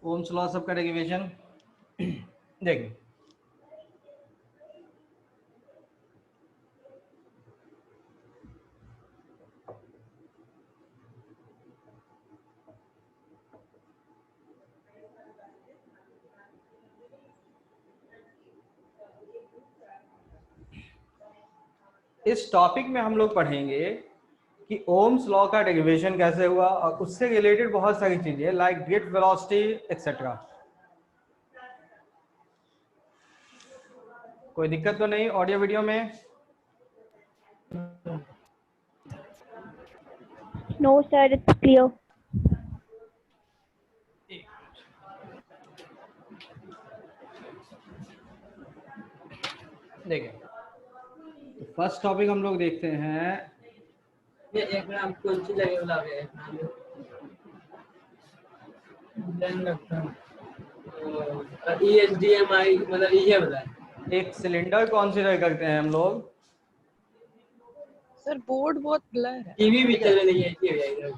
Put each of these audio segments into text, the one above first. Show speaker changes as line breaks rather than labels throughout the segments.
Ohm's law सबका derivation देखिए, इस टॉपिक में हम लोग पढ़ेंगे कि ओम्स लॉ का डेरिवेशन कैसे हुआ और उससे रिलेटेड बहुत सारी चीजें लाइक गेट वेलोसिटी एक्सेट्रा। कोई दिक्कत तो नहीं ऑडियो वीडियो में?
No, sir, it's clear.
देखिए, तो फर्स्ट टॉपिक हम लोग देखते हैं।
ये एक ग्राम कौन सी लगे वाला है देन लगता है EHDMI मतलब ये वाला है।
एक सिलेंडर कंसीडर करते हैं हम लोग।
सर बोर्ड बहुत ब्लर है।
टीवी भी चल रही है ये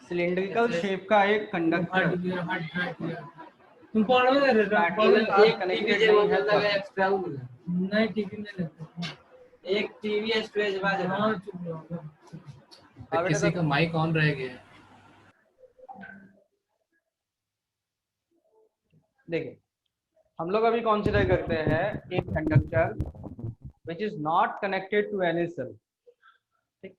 सिलिंड्रिकल शेप का एक कंडक्टर
तुम पढ़ो ना
एक कनेक्टेड नहीं है तब।
एक्स्ट्रा नहीं टीवी में लगता एक टीवी स्टोरेज बाज रहा है।
किसी का माइक ऑन रह गया है।
देखिए, हम लोग अभी कंसीडर करते हैं एक conductor which is not connected to any cell. ठीक,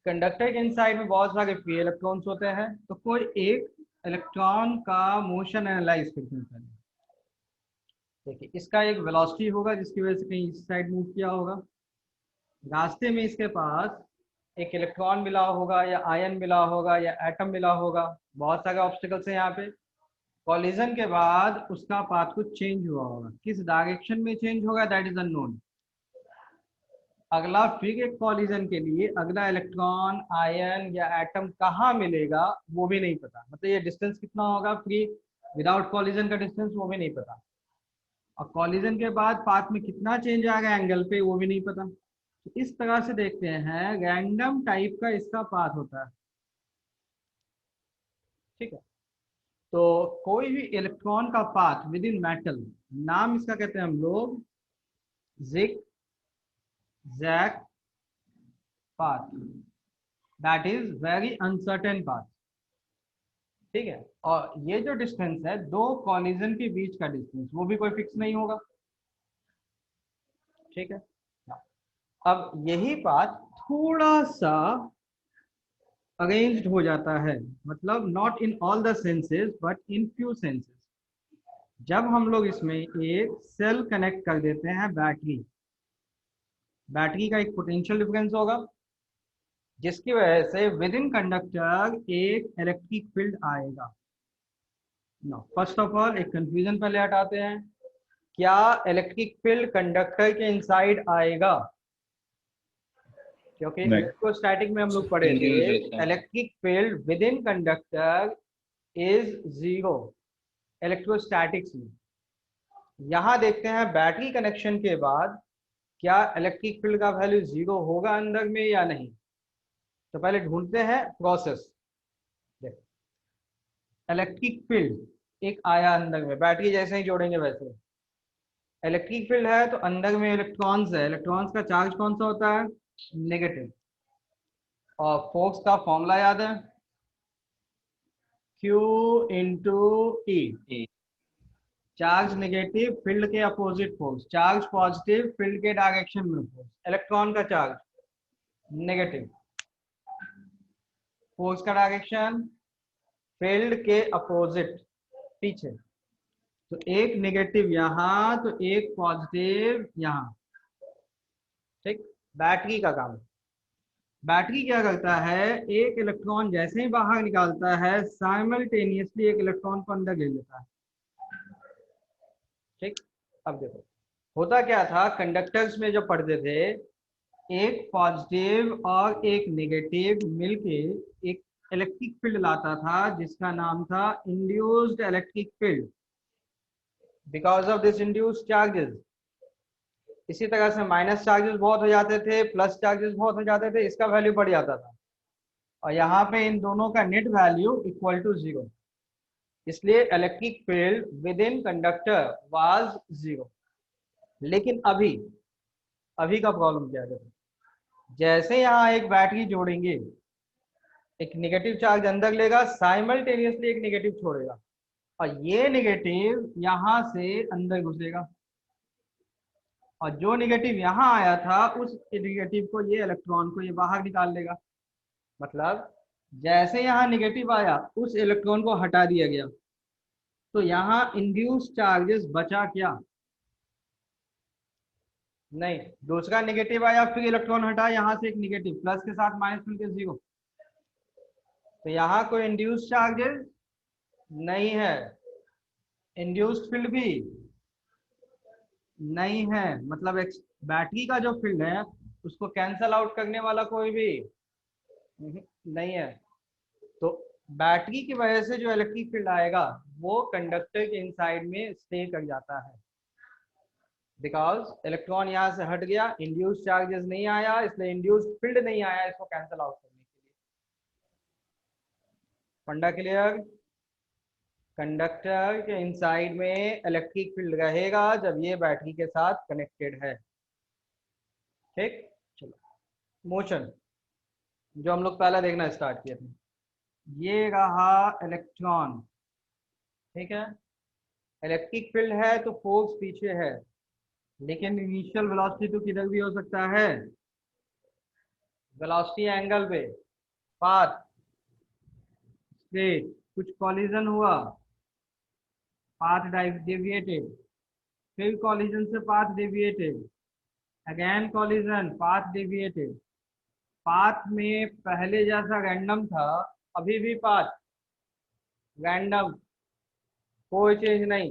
कंडक्टर के इनसाइड में बहुत सारे फ्री इलेक्ट्रॉन्स होते हैं, तो कोई एक इलेक्ट्रॉन का मोशन एनालाइज करते हैं पहले। देखिए, इसका एक वेलोसिटी होगा जिसकी वजह से कहीं इस साइड मूव किया होगा, रास्ते में इसके पास एक इलेक्ट्रॉन मिला होगा या आयन मिला होगा या एटम मिला होगा, बहुत सारे ऑब्स्टिकल्स हैं यहाँ पे। कॉलिजन के बाद उसका पाथ कुछ चेंज हुआ होगा, किस डायरेक्शन में चेंज होगा दैट इज अननोन। अगला फिर एक कॉलिजन के लिए अगला इलेक्ट्रॉन आयन या एटम कहाँ मिलेगा वो भी नहीं पता, मतलब ये डिस्टेंस कितना होगा फ्री विदाउट कॉलिजन का डिस्टेंस वो भी नहीं पता। और कॉलिजन के बाद पाथ में कितना चेंज आएगा एंगल पे वो भी नहीं पता। तो इस तरह से देखते हैं रैंडम टाइप का इसका पाथ होता है। ठीक है, तो कोई भी इलेक्ट्रॉन का पाथ विद इन मेटल, नाम इसका कहते हैं हम लोग zig zag path, that is very uncertain path. ठीक है, और ये जो डिस्टेंस है दो कॉलिजन के बीच का डिस्टेंस वो भी कोई फिक्स नहीं होगा। ठीक है, अब यही पाथ थोड़ा सा अरेंज्ड हो जाता है, मतलब not in all the senses but in few senses. जब हम लोग इसमें एक सेल कनेक्ट कर देते हैं बैटरी, बैटरी का एक पोटेंशियल डिफरेंस होगा जिसकी वजह से विद इन कंडक्टर एक इलेक्ट्रिक फील्ड आएगा। नो, फर्स्ट ऑफ ऑल एक कंफ्यूजन पहले हटाते हैं, क्या इलेक्ट्रिक फील्ड कंडक्टर के इनसाइड आएगा? क्योंकि इलेक्ट्रोस्टैटिक में हम लोग पढ़े थे electric field with in conductor is zero electrostatics में। यहाँ देखते हैं बैटरी कनेक्शन के बाद क्या इलेक्ट्रिक फील्ड का वैल्यू जीरो होगा अंदर में या नहीं। तो पहले ढूंढते हैं प्रोसेस। इलेक्ट्रिक फील्ड एक आया अंदर में, बैटरी जैसे ही जोड़ेंगे वैसे इलेक्ट्रिक फील्ड है, तो अंदर में इलेक्ट्रॉन्स है, इलेक्ट्रॉन्स का चार्ज कौन सा होता है? नेगेटिव। और फोर्स का फॉर्मूला याद है, Q into E। Charge negative field के opposite force, charge positive field के डायरेक्शन में फोर्स। इलेक्ट्रॉन का चार्ज नेगेटिव, फोर्स का डायरेक्शन फील्ड के अपोजिट पीछे। तो एक नेगेटिव यहाँ तो एक पॉजिटिव यहाँ। ठीक, बैटरी का काम, बैटरी क्या करता है, एक इलेक्ट्रॉन जैसे ही बाहर निकालता है साइमल्टेनियसली एक इलेक्ट्रॉन को अंदर ले लेता है। ठीक, अब देखो होता क्या था, कंडक्टर्स में जब पढ़ते थे एक पॉजिटिव और एक नेगेटिव मिलके एक इलेक्ट्रिक फील्ड लाता था जिसका नाम था induced electric field because of this induced charges. इसी तरह से माइनस चार्जेस बहुत हो जाते थे, प्लस चार्जेस बहुत हो जाते थे, इसका वैल्यू बढ़ जाता था और यहाँ पे इन दोनों का net value equal to zero. इसलिए electric field with in conductor was 0। लेकिन अभी अभी का प्रॉब्लम क्या है, देखो जैसे यहाँ एक बैटरी जोड़ेंगे, एक नेगेटिव चार्ज अंदर लेगा, साइमल्टेनियसली एक नेगेटिव छोड़ेगा, और ये नेगेटिव यहाँ से अंदर घुसेगा, और जो नेगेटिव यहाँ आया था उस नेगेटिव को, ये इलेक्ट्रॉन को ये बाहर निकाल लेगा। मतलब जैसे यहाँ नेगेटिव आया उस इलेक्ट्रॉन को हटा दिया गया, तो यहाँ इंड्यूस चार्जेस बचा क्या? नहीं, दूसरा नेगेटिव आया फिर इलेक्ट्रॉन हटा, यहाँ से एक नेगेटिव प्लस के साथ माइनस मिलकर 0, तो यहाँ कोई इंड्यूस चार्जेस नहीं है, इंड्यूस्ड फील्ड भी नहीं है। मतलब बैटरी का जो फील्ड है उसको कैंसल आउट करने वाला कोई भी नहीं है। तो बैटरी की वजह से जो इलेक्ट्रिक फील्ड आएगा वो कंडक्टर के इनसाइड में स्टे कर जाता है, बिकॉज इलेक्ट्रॉन यहाँ से हट गया, इंड्यूस चार्जेस नहीं आया, इसलिए इंड्यूस्ड फील्ड नहीं आया इसको कैंसल आउट करने के लिए। फंडा क्लियर? कंडक्टर के इनसाइड में इलेक्ट्रिक फील्ड रहेगा जब ये बैटरी के साथ कनेक्टेड है। ठीक, चलो मोशन जो हम लोग पहला देखना स्टार्ट किए थे, ये रहा इलेक्ट्रॉन, ठीक है, इलेक्ट्रिक फील्ड है तो फोर्स पीछे है, लेकिन इनिशियल वेलोसिटी तो किधर भी हो सकता है, वेलोसिटी एंगल पे, पाथ स्ट्रेट, कुछ कॉलिजन हुआ, पाथ डेविएटेड, फिर कॉलिजन से path deviated, again collision, path deviated, path में पहले जैसा रैंडम था अभी भी पाथ रैंडम, कोई चेंज नहीं,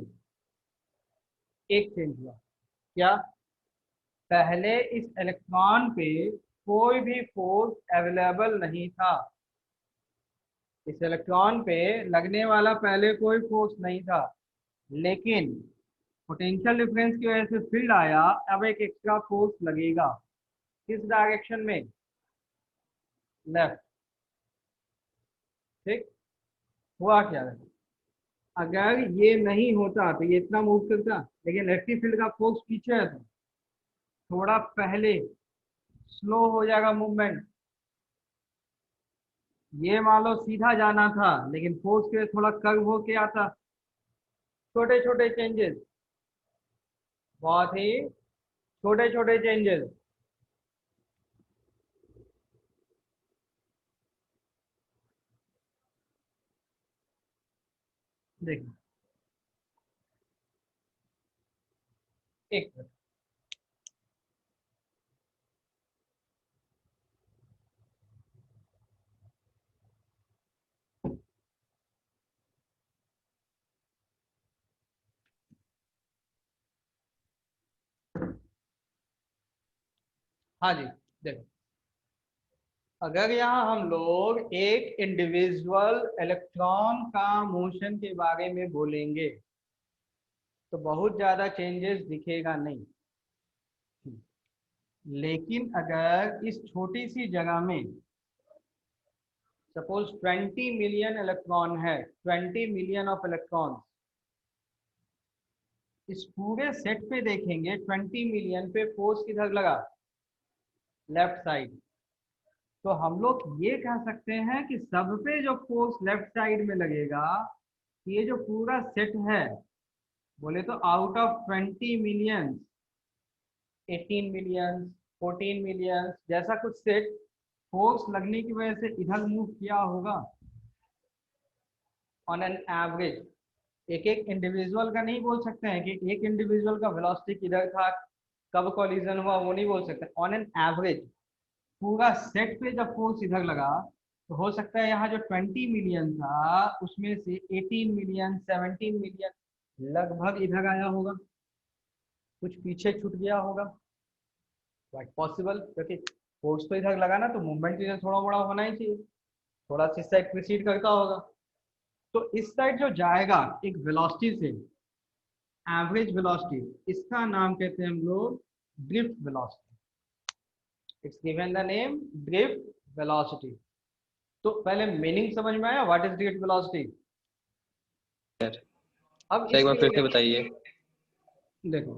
एक चेंज हुआ क्या? पहले इस इलेक्ट्रॉन पे कोई भी फोर्स अवेलेबल नहीं था, इस इलेक्ट्रॉन पे लगने वाला पहले कोई फोर्स नहीं था, लेकिन पोटेंशियल डिफरेंस की वजह से फील्ड आया, अब एक एक्स्ट्रा फोर्स लगेगा, किस डायरेक्शन में? लेफ्ट। ठीक, हुआ क्या है, अगर ये नहीं होता तो ये इतना मूव करता, लेकिन इलेक्ट्रिक फील्ड का फोर्स पीछे है तो थोड़ा पहले स्लो हो जाएगा मूवमेंट। ये मान लो सीधा जाना था लेकिन फोर्स के थोड़ा कर्व होके आता, छोटे छोटे चेंजेस, बहुत ही छोटे छोटे चेंजेस। देखिए एक मिनट, हाँ जी देखो, अगर यहाँ हम लोग एक इंडिविजुअल इलेक्ट्रॉन का मोशन के बारे में बोलेंगे तो बहुत ज़्यादा चेंजेस दिखेगा नहीं, लेकिन अगर इस छोटी सी जगह में सपोज 20 मिलियन इलेक्ट्रॉन है, 20 मिलियन ऑफ इलेक्ट्रॉन, इस पूरे सेट पे देखेंगे 20 मिलियन पे फोर्स किधर लगा, लेफ्ट साइड, तो हम लोग ये कह सकते हैं कि सब पे जो फोर्स लेफ्ट साइड में लगेगा, ये जो पूरा सेट है, बोले तो out of 20 million 18 million 14 million जैसा कुछ सेट फोर्स लगने की वजह से इधर मूव किया होगा ऑन एन एवरेज। एक एक इंडिविजुअल का नहीं बोल सकते हैं कि एक इंडिविजुअल का वेलोसिटी किधर था, कब कॉलिजन हुआ, वो नहीं बोल सकते, ऑन एन एवरेज पूरा सेट पे जब फोर्स इधर लगा तो हो सकता है यहाँ जो 20 मिलियन था उसमें से 18 मिलियन 17 मिलियन लगभग इधर आया होगा, कुछ पीछे छूट गया होगा, क्वाइट पॉसिबल, क्योंकि फोर्स तो इधर लगा ना, तो मूवमेंट इधर थोड़ा बड़ा होना ही चाहिए, थोड़ा सी साइड प्रीसीड करता होगा, तो इस साइड जो जाएगा एक वेलोसिटी से, एवरेज वेलोसिटी, इसका नाम कहते हैं हम लोग drift velocity, it's given the name drift velocity. तो पहले मीनिंग समझ में आया, व्हाट इज ड्रिफ्ट वेलोसिटी? अब
एक बार फिर
इसके
से बताइए।
देखो,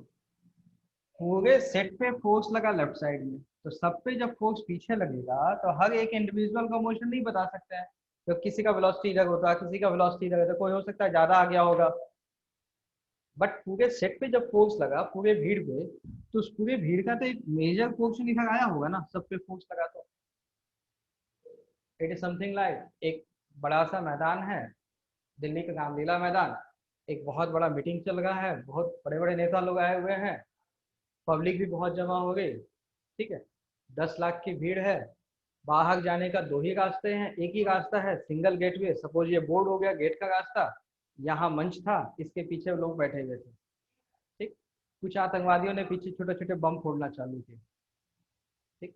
पूरे सेट पे फोर्स लगा लेफ्ट साइड में, तो सब पे जब फोर्स पीछे लगेगा तो हर एक इंडिविजुअल का मोशन नहीं बता सकते हैं। तो किसी का वेलोसिटी इधर होता है, किसी का वेलोसिटी इधर होता है, कोई हो सकता है ज्यादा आ गया होगा। बट पूरे सेट पे जब फोर्स लगा पूरे भीड़ पे, तो उस पूरे भीड़ का तो एक मेजर पोर्शन इधर आया होगा ना, सब पे फोर्स लगा तो। इट इज समथिंग लाइक एक बड़ा सा मैदान है, दिल्ली का रामलीला मैदान, एक बहुत बड़ा मीटिंग चल रहा है, बहुत बड़े बड़े नेता लोग आए हुए हैं, पब्लिक भी बहुत जमा हो गई, ठीक है, 10 लाख की भीड़ है। बाहर जाने का दो ही रास्ते हैं, एक ही रास्ता है सिंगल गेटवे, सपोज ये बोर्ड हो गया गेट का रास्ता, यहाँ मंच था, इसके पीछे लोग बैठे हुए थे, ठीक। कुछ आतंकवादियों ने पीछे छोटे छोटे बम फोड़ना चालू किए, ठीक।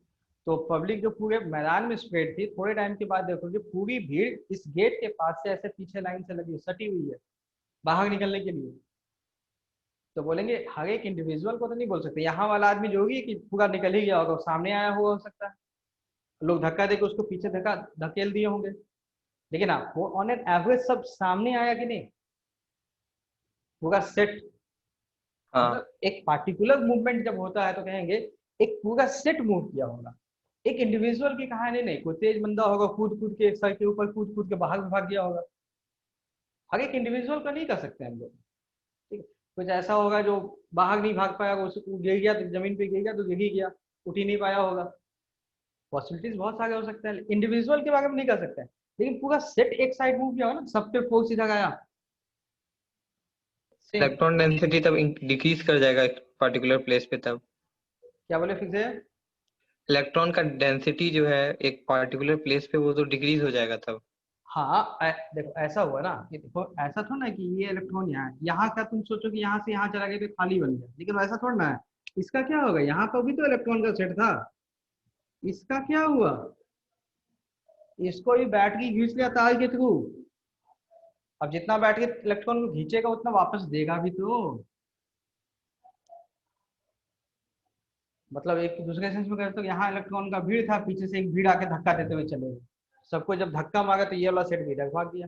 तो पब्लिक जो पूरे मैदान में स्प्रेड थी, थोड़े टाइम के बाद देखोगे पूरी भीड़ इस गेट के पास से ऐसे पीछे लाइन से लगी सटी हुई है बाहर निकलने के लिए। तो बोलेंगे हर एक इंडिविजुअल को तो नहीं बोल सकते, यहाँ वाला आदमी जो होगी कि पूरा निकल ही गया होगा, सामने आया हुआ हो सकता है, लोग धक्का देकर उसको पीछे धक्का धकेल दिए होंगे, लेकिन हाँ वो ऑन एन एवरेज सब सामने आया कि नहीं, पूरा सेट।
हाँ।
मतलब एक पार्टिकुलर मूवमेंट जब होता है तो कहेंगे एक पूरा सेट मूव किया होगा, एक इंडिविजुअल की कहानी नहीं, कोई तेज बंदा होगा कूद कूद के एक सर के ऊपर कूद कूद के बाहर भाग गया होगा, हर एक इंडिविजुअल का नहीं कर सकते हम लोग, ठीक है। कुछ ऐसा होगा जो बाहर नहीं भाग पाया, वो गिर गया तो जमीन पे गिर गया तो गिर ही गया, उठ ही नहीं पाया होगा। पॉसिबिलिटीज बहुत सारे हो सकते हैं, इंडिविजुअल के बारे में नहीं कर सकते हैं, लेकिन पूरा सेट एक साइड मूव किया हो ना, सब पे फोर्स सीधा गया।
इलेक्ट्रॉन डेंसिटी तब डिक्रीज कर जाएगा एक पर्टिकुलर प्लेस पे तब।
क्या बोले फिर से?
इलेक्ट्रॉन का डेंसिटी जो है एक पर्टिकुलर प्लेस पे वो तो डिक्रीज हो जाएगा तब।
हाँ देखो ऐसा हुआ ना कि देखो ऐसा थोड़ा ना कि ये इलेक्ट्रॉन यहाँ है, यहाँ का तुम सोचो कि यहाँ से यहाँ चला गया तो खाली बन गया, लेकिन वैसा थोड़ा ना है। इसका क्या होगा, यहाँ पर भी तो इलेक्ट्रॉन का सेट था, इसका क्या हुआ, इसको ही बैटरी खींच लिया तार के थ्रू। अब जितना बैटरी इलेक्ट्रॉन को खींचेगा उतना वापस देगा भी तो, मतलब एक दूसरे सेंस में कहते तो यहाँ इलेक्ट्रॉन का भीड़ था, पीछे से एक भीड़ आके धक्का देते हुए चले गए, सबको जब धक्का मारा तो ये वाला सेट भी इधर भाग गया,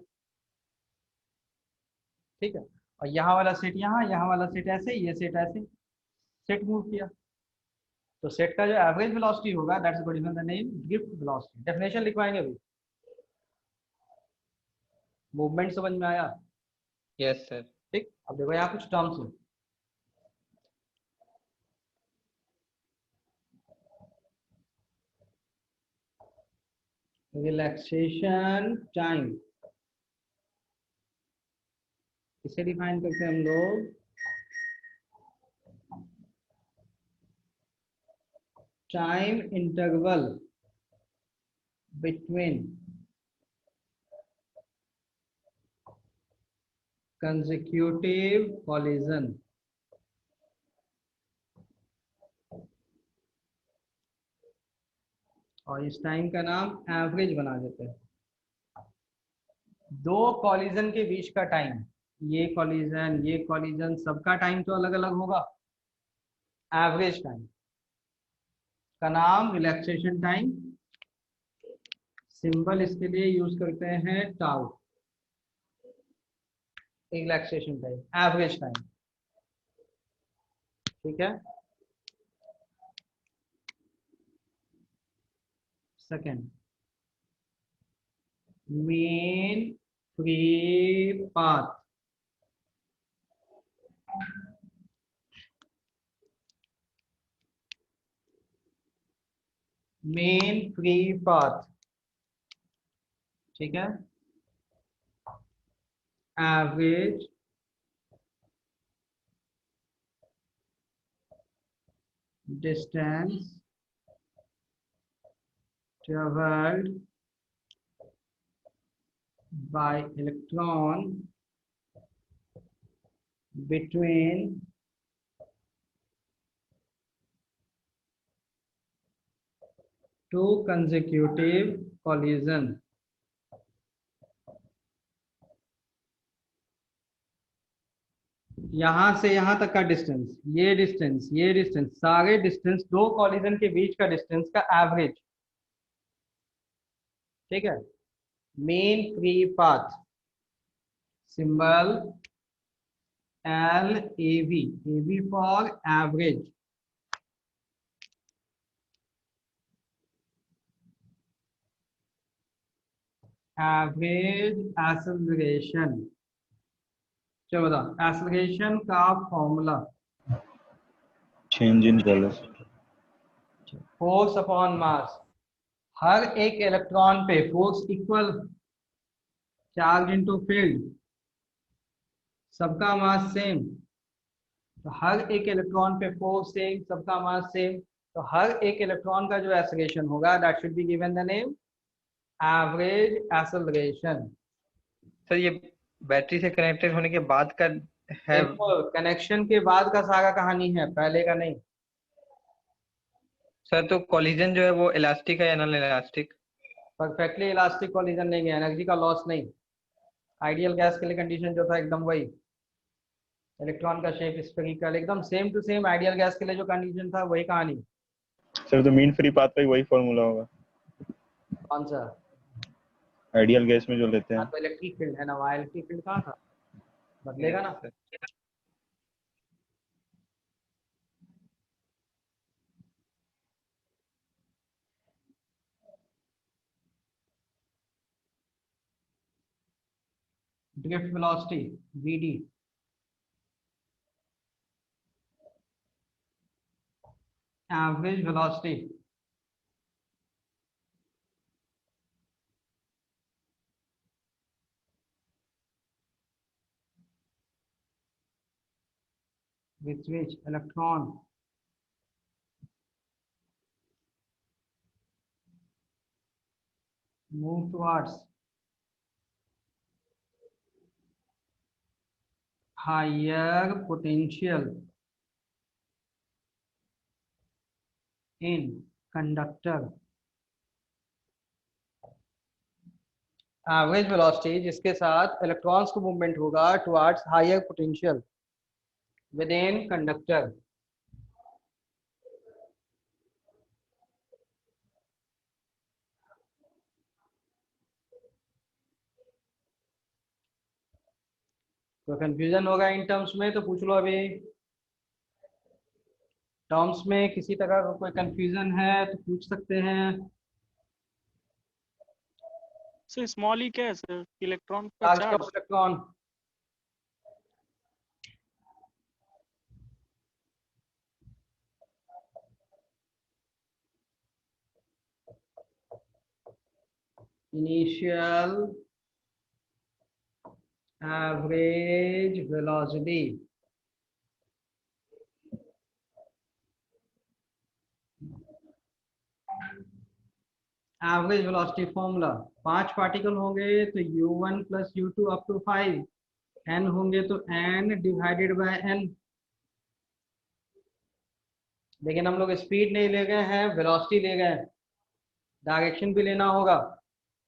ठीक है। और यहाँ वाला सेट यहाँ वाला सेट ऐसे, ये सेट ऐसे, सेट मूव किया। तो सेट का जो एवरेज वेलोसिटी होगा that's given the name drift velocity. Definition लिखवाएंगे अभी, मूवमेंट समझ में आया?
Yes sir.
ठीक, अब देखो यहाँ कुछ टर्म्स हैं, रिलैक्सेशन टाइम, इसे डिफाइन करते हैं हम लोग time interval between consecutive collision. और इस टाइम का नाम एवरेज बना देते हैं। दो कॉलिजन के बीच का टाइम, ये कॉलिजन सबका टाइम तो अलग अलग होगा, एवरेज टाइम का नाम रिलैक्सेशन टाइम, सिंबल इसके लिए यूज करते हैं tau, relaxation time, average time, ठीक है। Second, main free path, main free path, ठीक है। Average distance traveled by electron between two consecutive collision। यहां से यहां तक का डिस्टेंस, ये डिस्टेंस, ये डिस्टेंस, सारे डिस्टेंस दो कॉलिजन के बीच का डिस्टेंस का एवरेज, ठीक है। Mean free path symbol LAV, AV for average, average acceleration. चलो बताओ एक्सेलरेशन का formula,
change in velocity.
Force upon mass. हर एक इलेक्ट्रॉन पे force equal, charge into field, सबका मास सेम। तो हर एक इलेक्ट्रॉन पे फोर्स सेम, सबका मास सेम, तो हर एक इलेक्ट्रॉन का जो एक्सेलरेशन होगा that should be given the name average acceleration.
Sir ये बैटरी से कनेक्टेड होने के बाद का है।
देखो कनेक्शन के बाद का सारा कहानी है, पहले का नहीं।
सर तो कॉलिजन जो है वो इलास्टिक है या non elastic?
Perfectly elastic collision नहीं है, एनर्जी का लॉस नहीं। आइडियल गैस के लिए कंडीशन जो था एकदम वही, इलेक्ट्रॉन का शेप स्फेरिकल, एकदम same to same ideal gas के लिए जो कंडीशन था वही कहानी।
सर तो मीन फ्री पाथ का ही वही फॉर्मूला होगा
कौन सा?
आइडियल गैस में जो लेते
हाँ
हैं।
तो इलेक्ट्रिक फील्ड है ना, वहाँ इलेक्ट्रिक फील्ड कहाँ था, बदलेगा ना। Drift velocity VD, average velocity with which electron move towards higher potential in conductor। Average velocity जिसके साथ इलेक्ट्रॉन्स को मूवमेंट होगा towards higher potential with in conductor. तो कंफ्यूजन होगा इन टर्म्स में तो पूछ लो अभी। टर्म्स में किसी तरह का कोई कंफ्यूजन है तो पूछ सकते हैं।
सर स्मॉल ई क्या है सर? इलेक्ट्रॉन का
charge
charge.
Of electron. Initial average velocity, average velocity formula, 5 particle होंगे तो U1 + U2 up to 5, n होंगे तो n डिवाइडेड बाय n। लेकिन हम लोग स्पीड नहीं ले गए हैं, वेलोसिटी ले गए हैं, डायरेक्शन भी लेना होगा।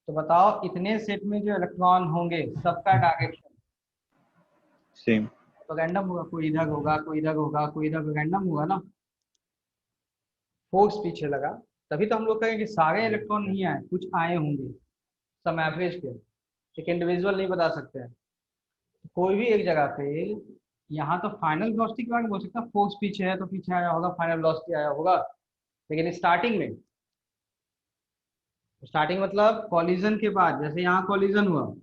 तो बताओ इतने सेट में जो इलेक्ट्रॉन होंगे सबका डायरेक्शन
सेम।
तो रैंडम होगा, कोई इधर होगा, कोई इधर होगा, कोई इधर, रैंडम होगा ना। फोर्स पीछे लगा, तभी तो हम लोग कहें कि सारे इलेक्ट्रॉन नहीं आए, कुछ आए होंगे सम एवरेज के, एक इंडिविजुअल नहीं बता सकते हैं। कोई भी एक जगह पे, यहाँ तो फाइनल वेलोसिटी के बारे में बोल सकता है, फोर्स पीछे है तो पीछे आया होगा, फाइनल वेलोसिटी आया होगा। लेकिन स्टार्टिंग में, स्टार्टिंग मतलब कॉलिजन के बाद, जैसे यहाँ कॉलिजन हुआ,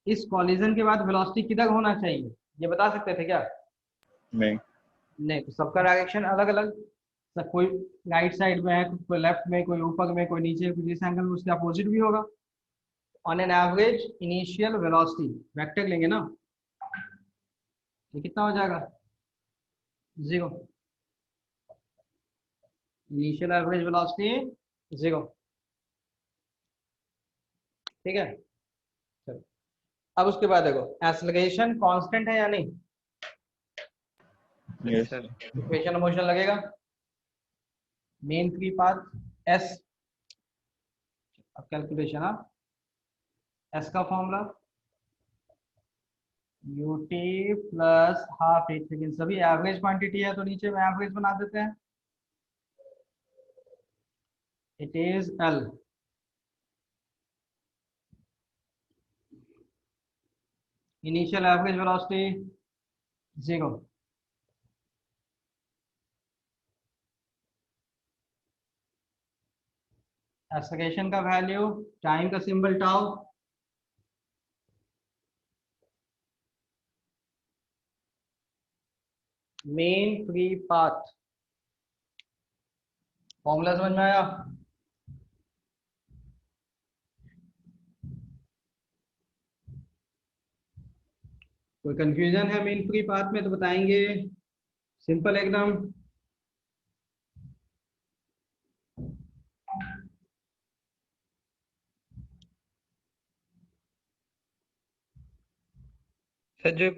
इस कॉलिजन के बाद वेलोसिटी किधर होना चाहिए ये बता सकते थे क्या?
नहीं।
नहीं। तो सबका डायरेक्शन अलग अलग, सब कोई राइट साइड में है, कोई लेफ्ट में, कोई ऊपर में, कोई नीचे, कोई जिस एंगल में, उसके अपोजिट भी होगा। On an average initial velocity vector लेंगे ना, ये कितना हो जाएगा? 0। Initial average velocity 0। ठीक है, चलो अब उसके बाद देखो एक्सेलरेशन कांस्टेंट है या नहीं।
Yes.
Sir
equation of motion लगेगा, मेन फ्री पाथ S। अब कैलकुलेशन, हाँ S का फॉर्मूला UT + ½ h, लेकिन सभी एवरेज क्वांटिटी है तो नीचे में एवरेज बना देते हैं। It is L। Initial average velocity 0, acceleration का वैल्यू, टाइम का symbol tau, main free path. Formula समझ में आया? कोई कंफ्यूजन है मेन फ्री पाथ में तो बताएंगे। सिंपल एकदम।
सर जो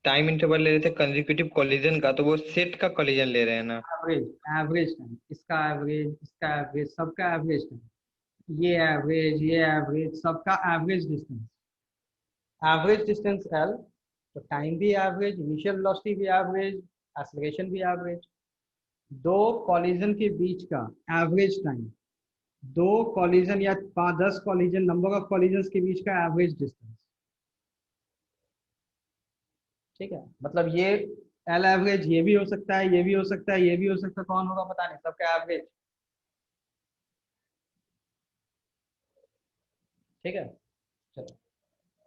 टाइम इंटरवल ले रहे थे कंसेक्यूटिव कोलिजन का, तो वो सेट का कोलिजन ले रहे हैं ना?
एवरेज, एवरेज टाइम, इसका एवरेज, इसका एवरेज, सबका एवरेज टाइम, ये एवरेज, सबका average distance. Average distance L, तो टाइम भी एवरेज, इनिशियल वेलोसिटी भी एवरेज, एक्सेलरेशन भी एवरेज। दो कॉलिजन के बीच का एवरेज टाइम, दो कॉलिजन या 10 कॉलिजन, नंबर ऑफ कॉलिजन के बीच का एवरेज डिस्टेंस। ठीक है, मतलब ये एल एवरेज, ये भी हो सकता है, ये भी हो सकता है, ये भी हो सकता है, कौन होगा पता नहीं, सबका एवरेज। ठीक है, चलो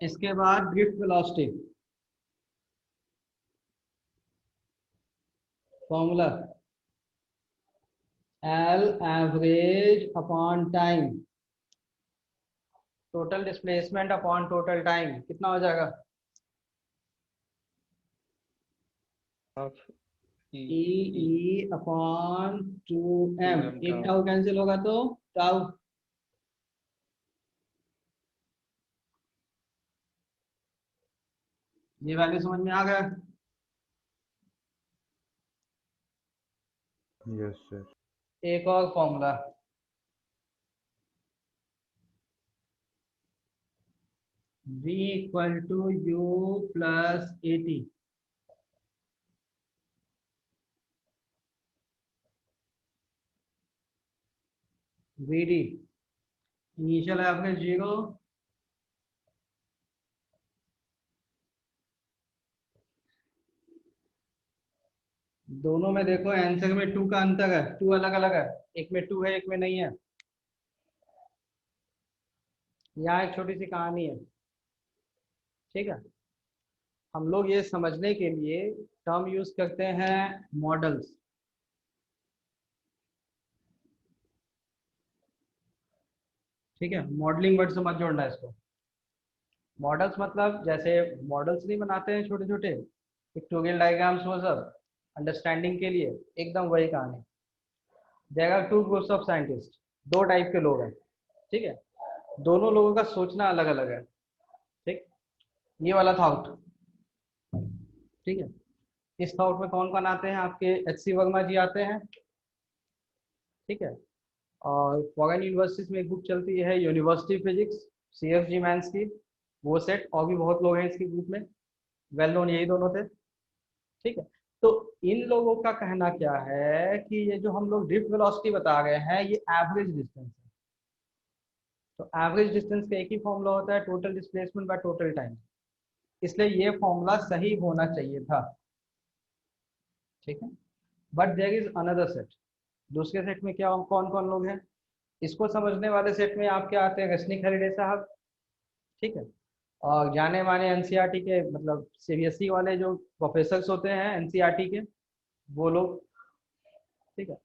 इसके बाद drift velocity formula, L average upon time, total displacement upon total time, कितना हो जाएगा? ई अपॉन 2m, एक टाउ कैंसिल होगा तो टाउ, ये वैल्यू समझ में आ गया?
Yes sir.
एक और formula, v equal to you plus AT, vd initial average 0, दोनों में देखो आंसर में 2 का अंतर है, 2 अलग अलग है, एक में 2 है एक में नहीं है। यहाँ एक छोटी सी कहानी है। ठीक है, हम लोग ये समझने के लिए टर्म यूज करते हैं मॉडल्स। ठीक है, मॉडलिंग वर्ड से मत जोड़ना इसको। मॉडल्स मतलब जैसे मॉडल्स नहीं बनाते हैं छोटे छोटे पिक्टोरियल डायग्राम्स, वो सब अंडरस्टैंडिंग के लिए, एकदम वही कहानी। There are two groups of scientist, दो टाइप के लोग हैं। ठीक है, दोनों लोगों का सोचना अलग अलग है। ठीक, ये वाला थॉट, ठीक है, इस थॉट में कौन कौन आते हैं? आपके HC वर्मा जी आते हैं। ठीक है, और फॉरेन यूनिवर्सिटीज में एक बुक चलती है यूनिवर्सिटी फिजिक्स, CFG मैंस की, वो सेट, और भी बहुत लोग हैं इसके ग्रुप में, वेल नोन यही दोनों थे। ठीक है, तो इन लोगों का कहना क्या है कि ये जो हम लोग ड्रिफ्ट वेलोसिटी बता रहे हैं ये एवरेज डिस्टेंस है। तो एवरेज डिस्टेंस का एक ही फॉर्मूला होता है, total displacement by total time, इसलिए ये फॉर्मूला सही होना चाहिए था। ठीक है, but there is another set, दूसरे सेट में क्या, कौन कौन लोग हैं? इसको समझने वाले सेट में आपके आते हैं रश्मि खरीडे साहब। ठीक है, और जाने माने NCERT के, मतलब CBSE वाले जो प्रोफेसर्स होते हैं NCERT के, वो लोग। ठीक है,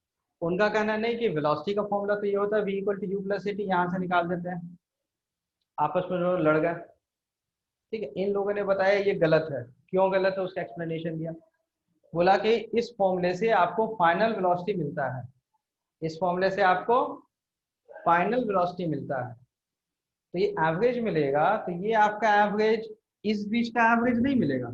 उनका कहना नहीं कि वेलोसिटी का फॉर्मूला तो ये होता है v equal to you plus a t, यहाँ से निकाल देते हैं, आपस में जो लड़ गए। ठीक है, इन लोगों ने बताया ये गलत है, क्यों गलत है उसका एक्सप्लेनेशन दिया। बोला कि इस फॉर्मूले से आपको फाइनल वेलोसिटी मिलता है, इस फॉर्मूले से आपको फाइनल वेलोसिटी मिलता है, तो ये एवरेज मिलेगा, तो ये आपका एवरेज इस बीच का एवरेज नहीं मिलेगा,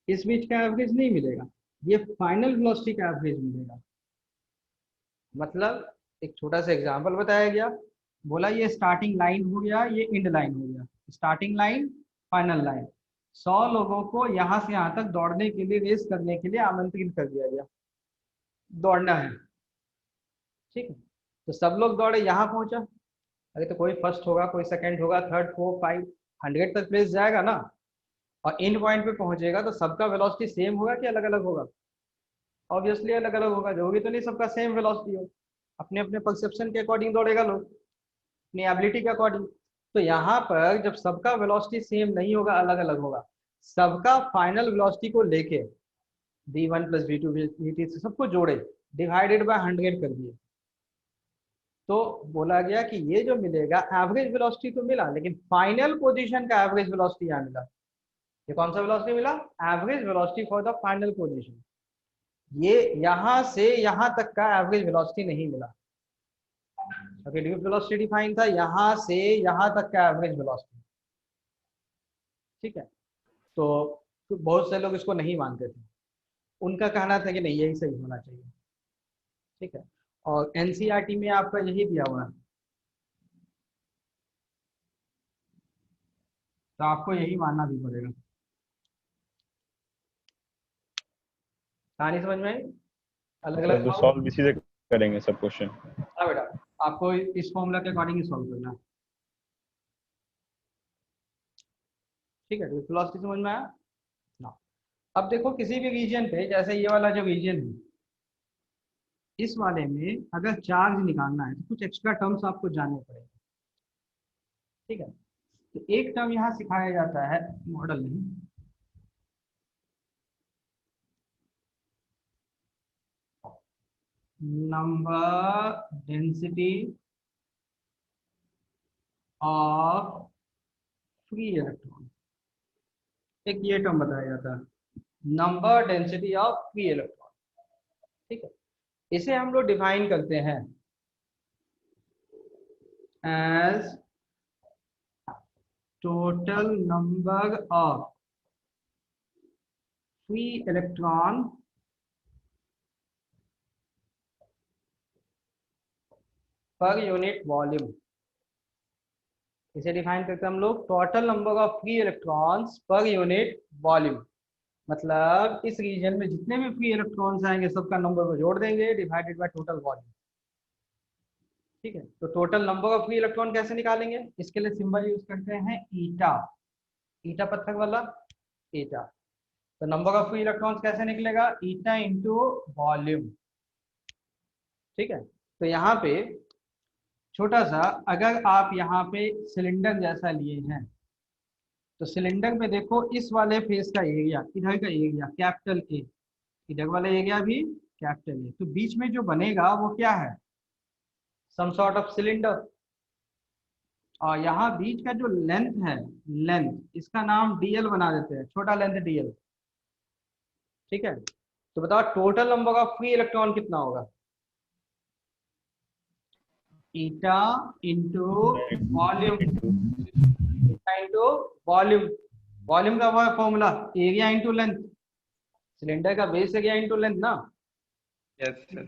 इस बीच का एवरेज नहीं मिलेगा, ये फाइनल वेलोसिटी का एवरेज मिलेगा। मतलब एक छोटा सा एग्जांपल बताया गया, बोला ये स्टार्टिंग लाइन हो गया, ये एंड लाइन हो गया, स्टार्टिंग लाइन फाइनल लाइन, 100 लोगों को यहाँ से यहाँ तक दौड़ने के लिए, रेस करने के लिए आमंत्रित कर दिया गया, दौड़ना है। ठीक है, तो सब लोग दौड़े, यहाँ पहुंचा, अरे तो कोई फर्स्ट होगा, कोई सेकंड होगा, थर्ड, फोर्थ, फाइव, 100 तक प्लेस जाएगा ना, और इन पॉइंट पे पहुंचेगा तो सबका वेलोसिटी सेम होगा कि अलग अलग होगा? ऑब्वियसली अलग अलग होगा, जरूरी तो नहीं सबका सेम वेलोसिटी हो, अपने अपने परसेप्शन के अकॉर्डिंग दौड़ेगा लोग, अपनी एबिलिटी के अकॉर्डिंग। तो यहाँ पर जब सबका वेलोसिटी सेम नहीं होगा, अलग अलग होगा, सबका फाइनल वेलोसिटी को लेके v1 प्लस v2 v3 से सबको जोड़े, डिवाइडेड बाय 100 कर दिए, तो बोला गया कि ये जो मिलेगा एवरेज वेलोसिटी तो मिला, लेकिन फाइनल पोजीशन का एवरेज वेलोसिटी यहाँ मिला। ये कौन सा वेलोसिटी मिला? Average velocity for the final position. ये यहाँ से यहाँ तक का एवरेज वेलोसिटी नहीं मिला। ओके, ड्यूब वेलोसिटी डिफाइन था यहाँ से यहाँ तक का एवरेज वेलोसिटी, ठीक है। तो बहुत से लोग इसको नहीं मानते थे, उनका कहना था कि नहीं यही सही होना चाहिए, ठीक है। और एनसीईआरटी में आपका यही दिया हुआ है, तो आपको यही मानना भी पड़ेगा। कहानी समझ में आई? अलग
सर
अलग
तो सॉल्व इसी से करेंगे सब क्वेश्चन।
हाँ बेटा, आपको इस फॉर्मूला के अकॉर्डिंग ही सॉल्व करना है, ठीक है। तो फिलॉसफी समझ में आया ना? अब देखो किसी भी रीजन पे, जैसे ये वाला जो रीजन है, इस वाले में अगर चार्ज निकालना है तो कुछ एक्स्ट्रा टर्म्स आपको जानने पड़ेंगे, ठीक है। तो एक टर्म यहाँ सिखाया जाता है, मॉडल नहीं, number density of free electron, एक ये टर्म बताया जाता है, number density of free electron, ठीक है। इसे हम लोग डिफाइन करते हैं as total number of free electron per unit volume. इसे डिफाइन करते हैं हम लोग total number of free electrons per unit volume. मतलब इस रीजन में जितने भी फ्री इलेक्ट्रॉन्स आएंगे सबका नंबर को जोड़ देंगे, डिवाइडेड बाय टोटल वॉल्यूम, ठीक है। तो total number of free electron कैसे निकालेंगे? इसके लिए सिंबल यूज करते हैं ईटा, ईटा पत्थर वाला ईटा। तो नंबर ऑफ फ्री इलेक्ट्रॉन्स कैसे निकलेगा? ईटा इंटू वॉल्यूम, ठीक है। तो यहाँ पे छोटा सा, अगर आप यहाँ पे सिलेंडर जैसा लिए हैं, तो सिलेंडर में देखो इस वाले फेस का एरिया, इधर का एरिया कैपिटल ए, इधर वाला एरिया भी कैपिटल ए, तो बीच में जो बनेगा वो क्या है? Some sort of cylinder. और यहाँ बीच का जो लेंथ है, लेंथ, इसका नाम डीएल बना देते हैं, छोटा लेंथ डीएल, ठीक है। तो बताओ total number of free electron कितना होगा? Eta into volume, into volume, volume का formula area into length, cylinder का बेस एरिया इंटू लेंथ ना।
Yes sir.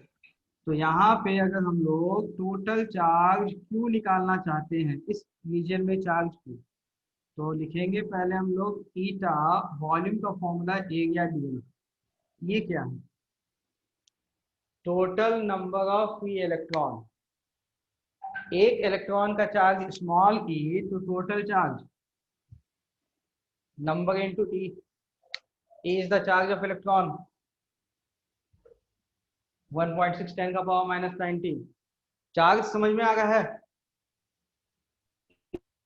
तो यहाँ पे अगर हम लोग टोटल चार्ज क्यू निकालना चाहते हैं इस रीजन में चार्ज क्यू, तो लिखेंगे पहले हम लोग ईटा, वॉल्यूम का फॉर्मूला एरिया डीएल। ये क्या है? Total number of free electron, एक इलेक्ट्रॉन का चार्ज स्मॉल ई, तो total charge number into E, E is the charge of electron, 1.6 10 का पावर माइनस 19। चार्ज समझ में आ गया है?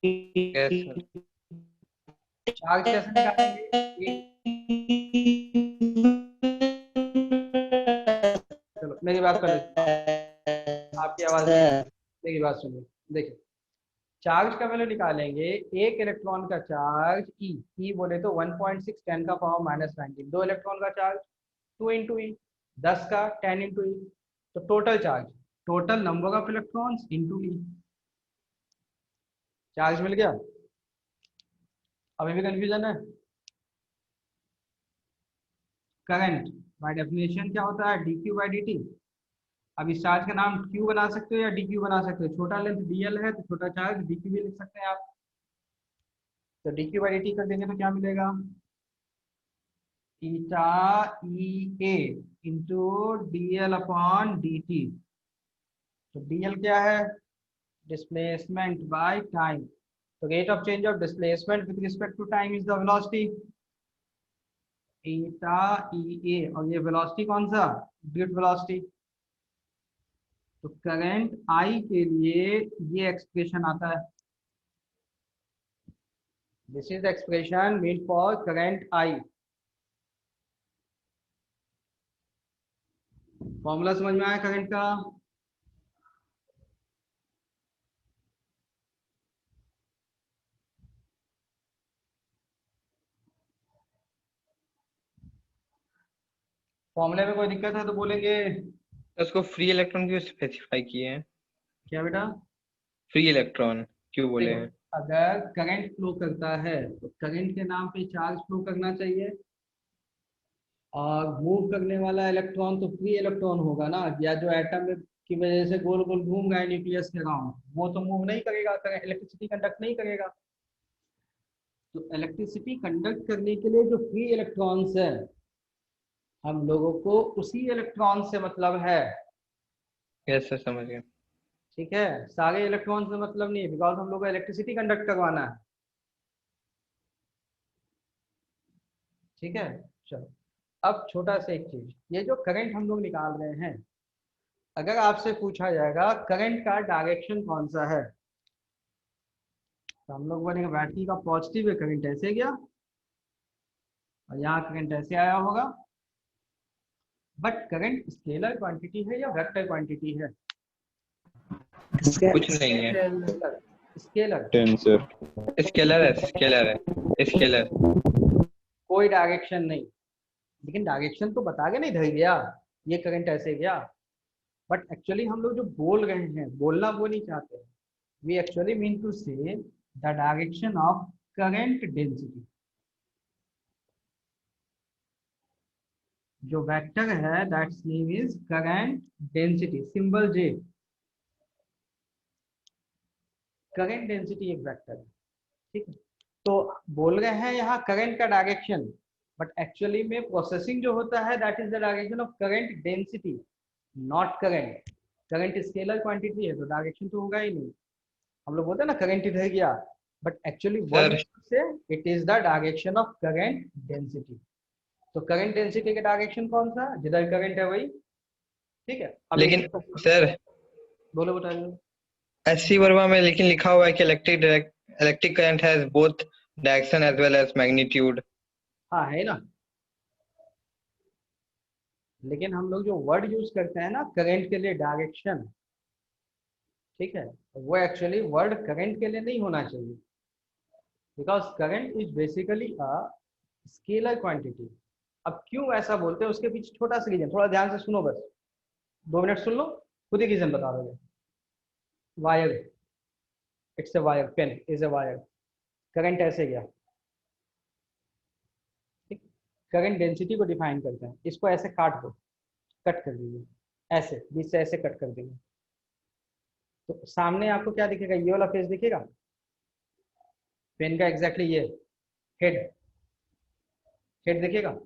Yes sir.
चार्ज कैसे निकालेंगे? चलो मेरी बात कर लीजिए, आपकी आवाज, मेरी बात सुनिए। देखिए चार्ज का वैल्यू निकालेंगे, एक इलेक्ट्रॉन का चार्ज ई बोले तो 1.6 10 का पावर माइनस 19, दो इलेक्ट्रॉन का चार्ज 2 इंटू ई, 10 का 10 इंटू ई, तो total charge, total number of electrons into E, charge मिल गया। अभी भी कंफ्यूजन है? करंट बाय डेफिनेशन क्या होता है? D Q by D T. अब इस चार्ज का नाम क्यू बना सकते हो या डी क्यू बना सकते हो, छोटा लेंथ डीएल है तो छोटा चार्ज डी क्यू भी लिख सकते हैं आप। तो D Q by D T कर देंगे तो क्या मिलेगा? Eta E A into D L upon D T. तो डी एल क्या है? डिस्प्लेसमेंट बाय टाइम, तो rate of change of displacement with respect to time is the velocity eta EA, और ये वेलोसिटी कौन सा, ड्रिफ्ट वेलोसिटी। तो current I के लिए ये एक्सप्रेशन आता है, this is expression mean for current I। Formula समझ में आया करंट का? फॉर्मूले में कोई दिक्कत है तो बोलेंगे।
उसको फ्री इलेक्ट्रॉन क्यों स्पेसिफाई किए हैं?
क्या बेटा?
फ्री इलेक्ट्रॉन क्यों बोले
देखो,
हैं?
अगर करंट फ्लो करता है तो करंट के नाम पे चार्ज फ्लो करना चाहिए, और मूव करने वाला इलेक्ट्रॉन तो फ्री इलेक्ट्रॉन होगा ना, या जो एटम की वजह से गोल गोल घूम रहा है न्यूक्लियस के अराउंड, वो तो मूव नहीं करेगा, इलेक्ट्रिसिटी कंडक्ट नहीं करेगा। तो इलेक्ट्रिसिटी कंडक्ट करने के लिए जो फ्री इलेक्ट्रॉन्स है, हम लोगों को उसी इलेक्ट्रॉन से मतलब है।
यस सर, समझ गया।
ठीक है, सारे इलेक्ट्रॉन से मतलब नहीं है, बिकॉज हम लोग को इलेक्ट्रिसिटी कंडक्ट करवाना है। ठीक है, चलो अब छोटा सा एक चीज, ये जो करंट हम लोग निकाल रहे हैं, अगर आपसे पूछा जाएगा करंट का डायरेक्शन कौन सा है, तो हम लोग बोलेंगे बैटरी का पॉजिटिव है, करंट ऐसे गया, और यहाँ करंट ऐसे आया होगा। बट करंट स्केलर क्वांटिटी है या वेक्टर क्वांटिटी है?
कुछ नहीं है।
स्केलर।
टेंसर।
स्केलर है, स्केलर है, स्केलर।
कोई डायरेक्शन नहीं, लेकिन डायरेक्शन तो बता के नहीं इधर गया, ये करंट ऐसे गया। बट एक्चुअली हम लोग जो बोल रहे हैं, बोलना वो नहीं चाहते, वी एक्चुअली मीन टू से the direction of current density. जो वेक्टर है that's name is current density, symbol J। Current density एक वेक्टर है, ठीक है। तो बोल रहे हैं यहाँ करंट का डायरेक्शन, बट एक्चुअली में प्रोसेसिंग जो होता है that is the direction of current density, not current. Current scalar quantity है तो डायरेक्शन तो होगा ही नहीं। हम लोग बोलते हैं ना करंट इधर गया, बट एक्चुअली वर्ड से it is the direction of current density. तो करंट डेंसिटी का डायरेक्शन कौन सा, जिधर करंट है वही। ठीक है, अब
लेकिन सर
बोलो बताइए।
एससी वर्मा में लेकिन लिखा हुआ है कि electric current has both direction as well as magnitude.
हाँ है ना, लेकिन हम लोग जो वर्ड यूज करते हैं ना करंट के लिए डायरेक्शन, ठीक है, वो एक्चुअली वर्ड करंट के लिए नहीं होना चाहिए, because current is basically a scalar quantity. अब क्यों ऐसा बोलते हैं उसके पीछे छोटा सा रीजन, थोड़ा ध्यान से सुनो, बस 2 मिनट सुन लो, खुद ही रीजन बता दोगे। Wire, it's a wire, pen is a wire, current ऐसे गया, ठीक। करंट डेंसिटी को डिफाइन करते हैं, इसको ऐसे काट दो, कट कर दीजिए, ऐसे बीच से ऐसे कट कर दीजिए, तो सामने आपको क्या दिखेगा, ये वाला फेस दिखेगा पेन का, एग्जैक्टली ये हेड, हेड दिखेगा।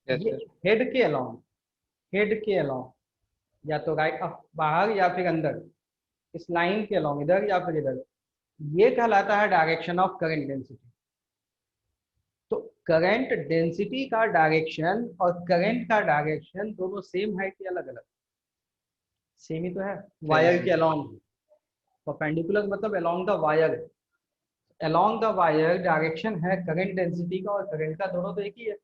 ये हेड के अलाउंग, हेड के अलाउंग या तो राइट बाहर या फिर अंदर, इस लाइन के अलाउंग इधर या फिर इधर, ये कहलाता है डायरेक्शन ऑफ करंट डेंसिटी। तो करंट डेंसिटी का डायरेक्शन और करंट का डायरेक्शन दोनों सेम है कि अलग अलग? सेम ही तो है, वायर के अलाउंग। परपेंडिकुलर मतलब along the wire, along the wire direction है करंट डेंसिटी का और करंट का, दोनों तो एक ही है,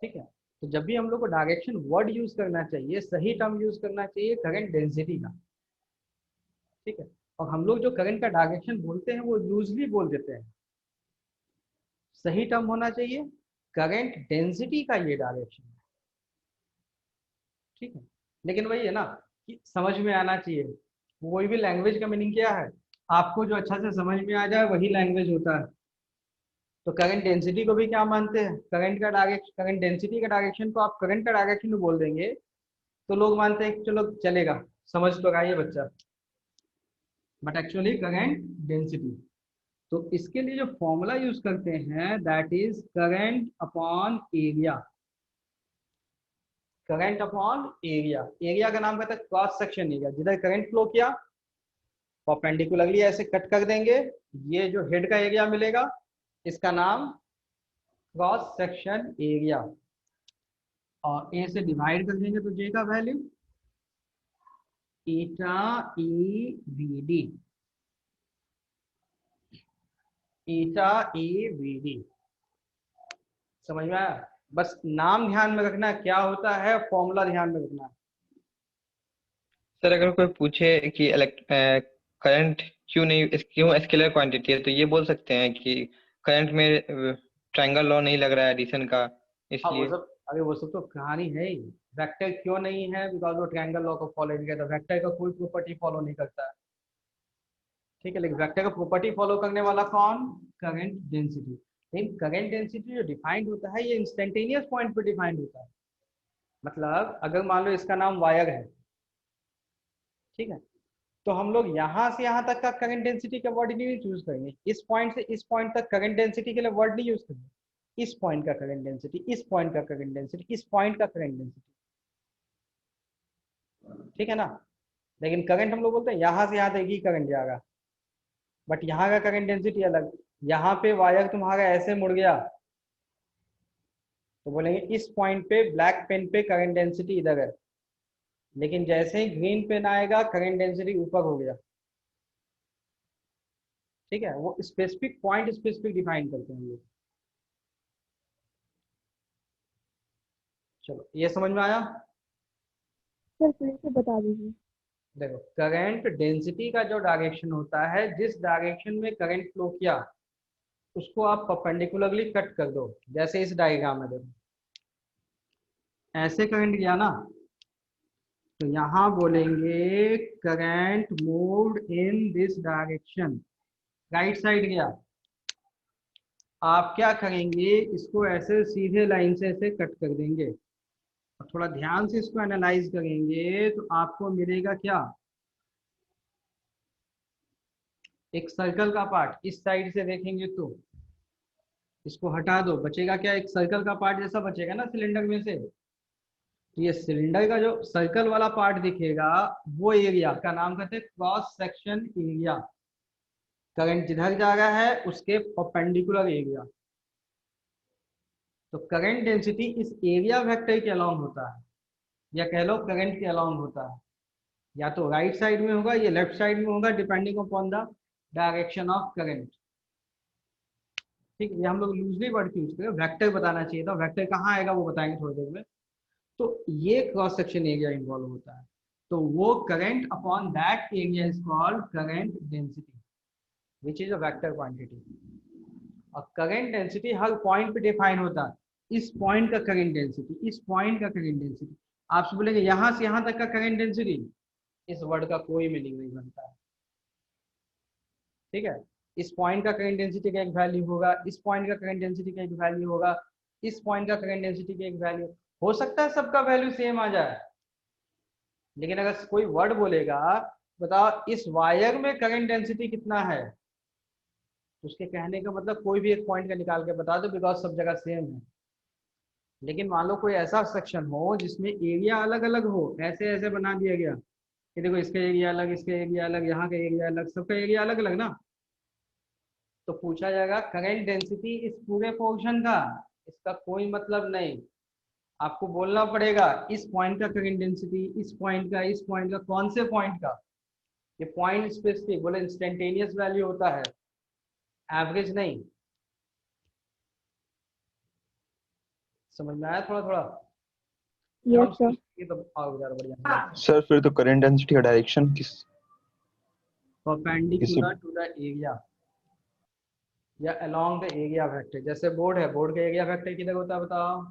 ठीक है। तो जब भी हम लोग को डायरेक्शन वर्ड यूज करना चाहिए, सही टर्म यूज करना चाहिए करंट डेंसिटी का, ठीक है। और हम लोग जो करंट का डायरेक्शन बोलते हैं वो यूजली बोल देते हैं, सही टर्म होना चाहिए करंट डेंसिटी का ये डायरेक्शन है, ठीक है। लेकिन वही है ना कि समझ में आना चाहिए, कोई भी लैंग्वेज का मीनिंग क्या है, आपको जो अच्छा से समझ में आ जाए वही लैंग्वेज होता है। तो करंट डेंसिटी को भी क्या मानते हैं, करंट का डायरेक्शन, करंट डेंसिटी का डायरेक्शन को आप करंट का डायरेक्शन बोल देंगे तो लोग मानते हैं कि चलो चलेगा, समझ तो रहा है बच्चा, बट एक्चुअली करंट डेंसिटी। तो इसके लिए जो फॉर्मूला यूज करते हैं that is current upon area, current upon area. Area का नाम कहता है क्रॉस सेक्शन एरिया, जिधर करंट फ्लो किया परपेंडिकुलरली ऐसे कट कर देंगे, ये जो हेड का एरिया मिलेगा इसका नाम क्रॉस सेक्शन एरिया, और ए से डिवाइड कर देंगे तो जे का value eta E V D, ईटा ई वी डी। समझ में आया? बस नाम ध्यान में रखना क्या होता है, फॉर्मूला ध्यान में रखना है।
सर अगर कोई पूछे कि करंट क्यों स्केलर क्वांटिटी है, तो ये बोल सकते हैं कि करंट में ट्रायंगल लॉ नहीं लग रहा है एडिशन का,
हाँ वो
इसलिए।
सब, अरे वो सब तो कहानी है ही। वेक्टर क्यों नहीं है? बिकॉज वो ट्रायंगल लॉ को फॉलो नहीं करता, वेक्टर का कोई प्रॉपर्टी फॉलो नहीं करता है। ठीक है, लेकिन वेक्टर का प्रॉपर्टी फॉलो करने वाला कौन? Current density. लेकिन करंट डेंसिटी जो डिफाइंड होता है ये इंस्टेंटेनियस पॉइंट पे डिफाइंड होता है। मतलब अगर मान लो इसका नाम वायर है, ठीक है, तो हम लोग यहाँ से यहाँ तक का करंट डेंसिटी का वर्ड नहीं चूज करेंगे, इस पॉइंट से इस पॉइंट तक करंट डेंसिटी के लिए वर्ड नहीं यूज करेंगे। इस पॉइंट का करंट डेंसिटी, इस पॉइंट का करंट डेंसिटी, इस पॉइंट का करंट डेंसिटी, ठीक है ना। लेकिन करंट हम लोग बोलते हैं यहाँ से यहाँ तक ही करंट जाएगा, बट यहाँ का करंट डेंसिटी अलग। यहाँ पे वायर तुम्हारा ऐसे मुड़ गया तो बोलेंगे इस पॉइंट पे ब्लैक पेन पे करंट डेंसिटी इधर है, लेकिन जैसे ही ग्रीन पेन आएगा करंट डेंसिटी ऊपर हो गया। ठीक है, वो स्पेसिफिक पॉइंट स्पेसिफिक डिफाइन करते हैं लोग। चलो ये समझ में आया?
सर फिर से बता दीजिए।
देखो करंट डेंसिटी का जो डायरेक्शन होता है, जिस डायरेक्शन में करंट फ्लो किया उसको आप परपेंडिकुलरली कट कर दो। जैसे इस डायग्राम में देखो, ऐसे करंट गया ना, तो यहाँ बोलेंगे current moved in this direction, right side गया। आप क्या करेंगे, इसको ऐसे सीधे लाइन से ऐसे कट कर देंगे, और थोड़ा ध्यान से इसको एनालाइज करेंगे तो आपको मिलेगा क्या, एक सर्कल का पार्ट। इस साइड से देखेंगे तो इसको हटा दो, बचेगा क्या, एक सर्कल का पार्ट जैसा बचेगा ना सिलेंडर में से। तो ये सिलेंडर का जो सर्कल वाला पार्ट दिखेगा वो एरिया का नाम कहते हैं क्रॉस सेक्शन एरिया। करंट जिधर जा रहा है उसके परपेंडिकुलर एरिया। तो करंट डेंसिटी इस एरिया वेक्टर के अलोंग होता है, या कह लो करंट के अलोंग होता है। या तो राइट साइड में होगा या लेफ्ट साइड में होगा, depending upon the direction of current. ठीक है, ये हम लोग लूजली वर्ड यूज करें, वेक्टर बताना चाहिए था, वेक्टर कहाँ आएगा वो बताएंगे थोड़ी देर में। तो ये क्रॉस सेक्शन एरिया इन्वॉल्व होता है, तो वो current upon that area is called current density which is a vector quantity. और करंट डेंसिटी हर पॉइंट पे डिफाइन होता है, इस पॉइंट का करंट डेंसिटी, इस पॉइंट का करंट डेंसिटी। आपसे बोलेंगे यहाँ से यहाँ तक का करंट डेंसिटी, इस वर्ड का कोई मीनिंग नहीं बनता है। ठीक है, इस पॉइंट का करंट डेंसिटी का एक वैल्यू होगा, इस पॉइंट का करंट डेंसिटी का एक वैल्यू होगा, इस पॉइंट का करंट डेंसिटी का एक वैल्यू हो सकता है, सबका वैल्यू सेम आ जाए। लेकिन अगर कोई वर्ड बोलेगा बताओ इस वायर में करंट डेंसिटी कितना है, तो उसके कहने का मतलब कोई भी एक पॉइंट का निकाल के बता दो, बिकॉज सब जगह सेम है। लेकिन मान लो कोई ऐसा सेक्शन हो जिसमें एरिया अलग अलग हो, ऐसे ऐसे बना दिया गया कि देखो इसका एरिया अलग, इसका एरिया अलग, यहाँ का एरिया अलग, सबका एरिया अलग अलग ना, तो पूछा जाएगा करंट डेंसिटी इस पूरे पोर्शन का, इसका कोई मतलब नहीं। आपको बोलना पड़ेगा इस पॉइंट का करंट डेंसिटी, इस पॉइंट का, इस पॉइंट का, कौन से पॉइंट का। ये पॉइंट स्पेसिफिक बोले इंस्टेंटेनियस वैल्यू होता है, एवरेज नहीं। समझ में आया थोड़ा थोड़ा?
Yes sir.
ये तो और ज्यादा बढ़िया।
सर फिर तो करंट डेंसिटी का डायरेक्शन किस
परपेंडिकुलर टू द एरिया या अलोंग द एरिया वेक्टर। जैसे बोर्ड है, बोर्ड का एरिया वेक्टर किधर होता है बताओ,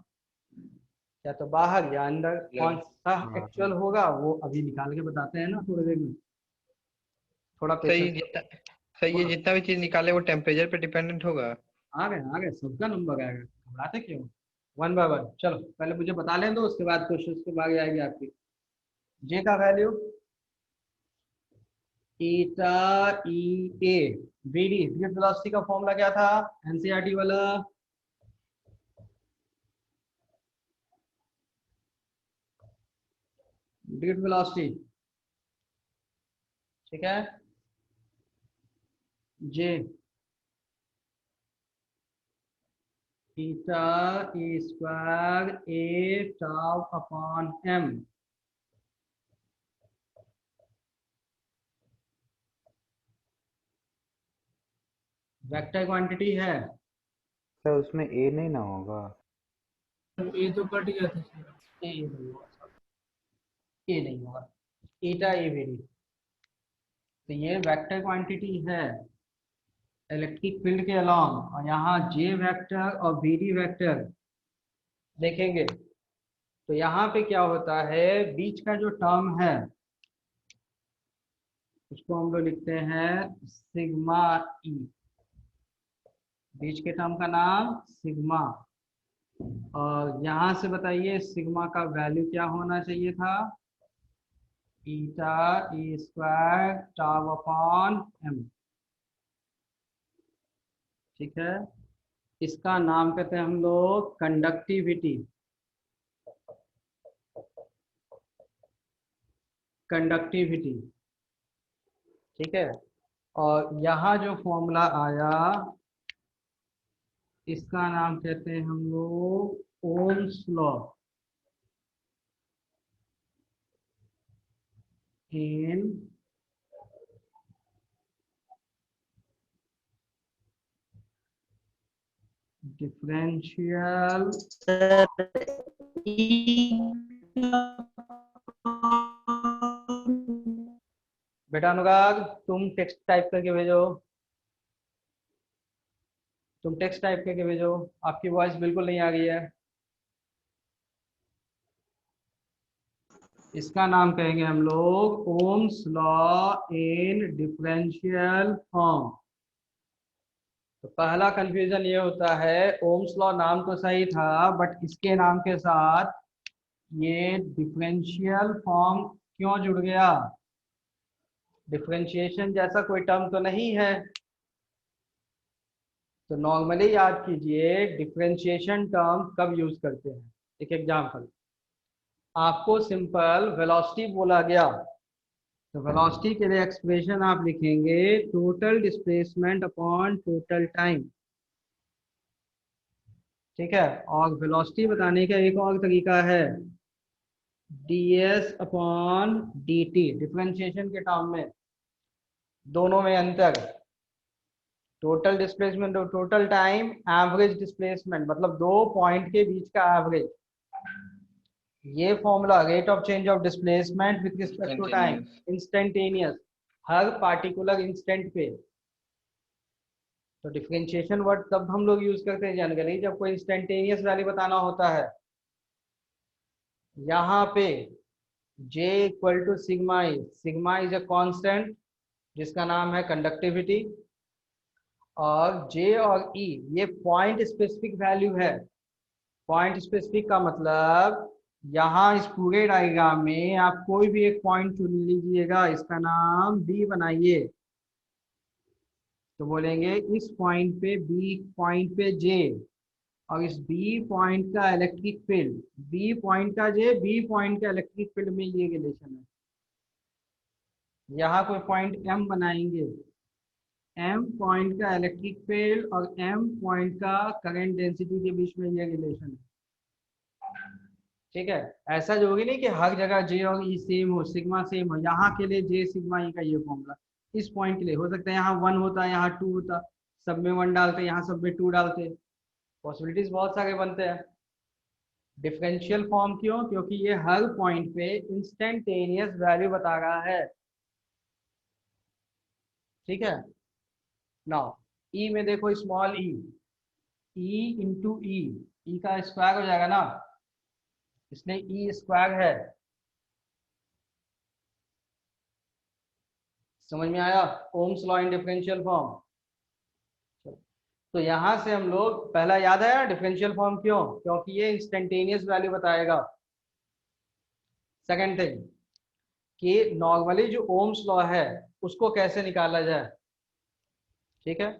या तो बाहर या अंदर, कौन सा एक्चुअल होगा वो अभी निकाल के बताते हैं ना थोड़ी देर में, थोड़ा
सही
पेशेंस।
जितना सही, ये जितना भी चीज निकाले वो टेम्परेचर पे डिपेंडेंट होगा।
आ गए सबका नंबर आएगा, घबराते क्यों? वन बाय वन चलो, पहले मुझे बता लें दो, उसके बाद क्वेश्चन के बाद आएगी आपकी। जे का value eta E A V D, drift velocity का फॉर्मूला क्या था एनसीईआरटी वाला? ड्रिफ्ट वेलोसिटी, ठीक है, J theta A square A tau upon M. Vector quantity है।
सर उसमें ए नहीं ना होगा?
ये तो कट गया था सर।
ए नहीं होगा, ए नहीं होगा, एटा ए वेरी। तो ये वेक्टर क्वांटिटी है इलेक्ट्रिक फील्ड के अलॉन्ग, और यहाँ जे वेक्टर और वी वेक्टर देखेंगे तो यहाँ पे क्या होता है, बीच का जो टर्म है उसको हम लोग लिखते हैं सिग्मा ई। बीच के टर्म का नाम सिग्मा। और यहाँ से बताइए सिग्मा का वैल्यू क्या होना चाहिए था, ईटा E square tau upon M. ठीक है, इसका नाम कहते हैं हम लोग कंडक्टिविटी। कंडक्टिविटी, ठीक है। और यहाँ जो फॉर्मूला आया इसका नाम कहते हैं हम लोग ओम्स लॉ इन डिफरेंशियल। बेटा अनुराग तुम टेक्स्ट टाइप करके भेजो, तुम टेक्स्ट टाइप करके भेजो, आपकी वॉइस बिल्कुल नहीं आ रही है। इसका नाम कहेंगे हम लोग Ohm's law in differential form. तो पहला कंफ्यूजन ये होता है, ओम्स लॉ नाम तो सही था बट इसके नाम के साथ ये डिफरेंशियल फॉर्म क्यों जुड़ गया, डिफरेंशिएशन जैसा कोई टर्म तो नहीं है। तो नॉर्मली याद कीजिए डिफरेंशिएशन टर्म कब यूज करते हैं। एक एग्जांपल, आपको सिंपल वेलोसिटी बोला गया तो वेलोसिटी के लिए एक्सप्रेशन आप लिखेंगे total displacement upon total time. ठीक है, और वेलोसिटी बताने का एक और तरीका है ds अपॉन dt। डिफरेंशिएशन के टर्म में दोनों में अंतर, टोटल डिस्प्लेसमेंट और टोटल टाइम, एवरेज डिस्प्लेसमेंट मतलब दो पॉइंट के बीच का एवरेज। ये formula rate of change of displacement with respect to time, instantaneous, हर पार्टिकुलर इंस्टेंट पे। तो डिफरेंशिएशन वर्ड तब हम लोग यूज करते हैं जनरली जब कोई इंस्टेंटेनियस वैल्यू बताना होता है। यहाँ पे J equal to sigma E, sigma is a constant जिसका नाम है कंडक्टिविटी, और J और E ये पॉइंट स्पेसिफिक वैल्यू है। पॉइंट स्पेसिफिक का मतलब यहाँ इस पूरे डायग्राम में आप कोई भी एक पॉइंट चुन लीजिएगा, इसका नाम B बनाइए, तो बोलेंगे इस पॉइंट पे B पॉइंट पे J, और इस B पॉइंट का इलेक्ट्रिक फील्ड, B पॉइंट का J, B पॉइंट का इलेक्ट्रिक फील्ड में ये रिलेशन है। यहाँ कोई पॉइंट M बनाएंगे, M पॉइंट का इलेक्ट्रिक फील्ड और M पॉइंट का करंट डेंसिटी के बीच में ये रिलेशन है। ठीक है, ऐसा जो होगी नहीं कि हर जगह J और E सेम हो, सिग्मा सेम हो। यहाँ के लिए J सिग्मा E का ये फॉर्मूला, इस पॉइंट के लिए हो सकता है यहाँ 1 होता है, यहाँ 2 होता, सब में 1 डालते, यहाँ सब में 2 डालते, पॉसिबिलिटीज बहुत सारे बनते हैं। डिफरेंशियल फॉर्म क्यों, क्योंकि ये हर पॉइंट पे इंस्टेंटेनियस वैल्यू बता रहा है। ठीक है, नाउ ई में देखो स्मॉल ई, ई इंटू ई, ई का स्क्वायर हो जाएगा ना, इसलिए ई स्क्वायर है। समझ में आया Ohm's law in differential form. तो यहां से हम लोग पहला याद आया डिफरेंशियल फॉर्म क्यों, क्योंकि ये इंस्टेंटेनियस वैल्यू बताएगा। सेकंड थिंग कि नॉर्मली जो ओम्स लॉ है उसको कैसे निकाला जाए। ठीक है,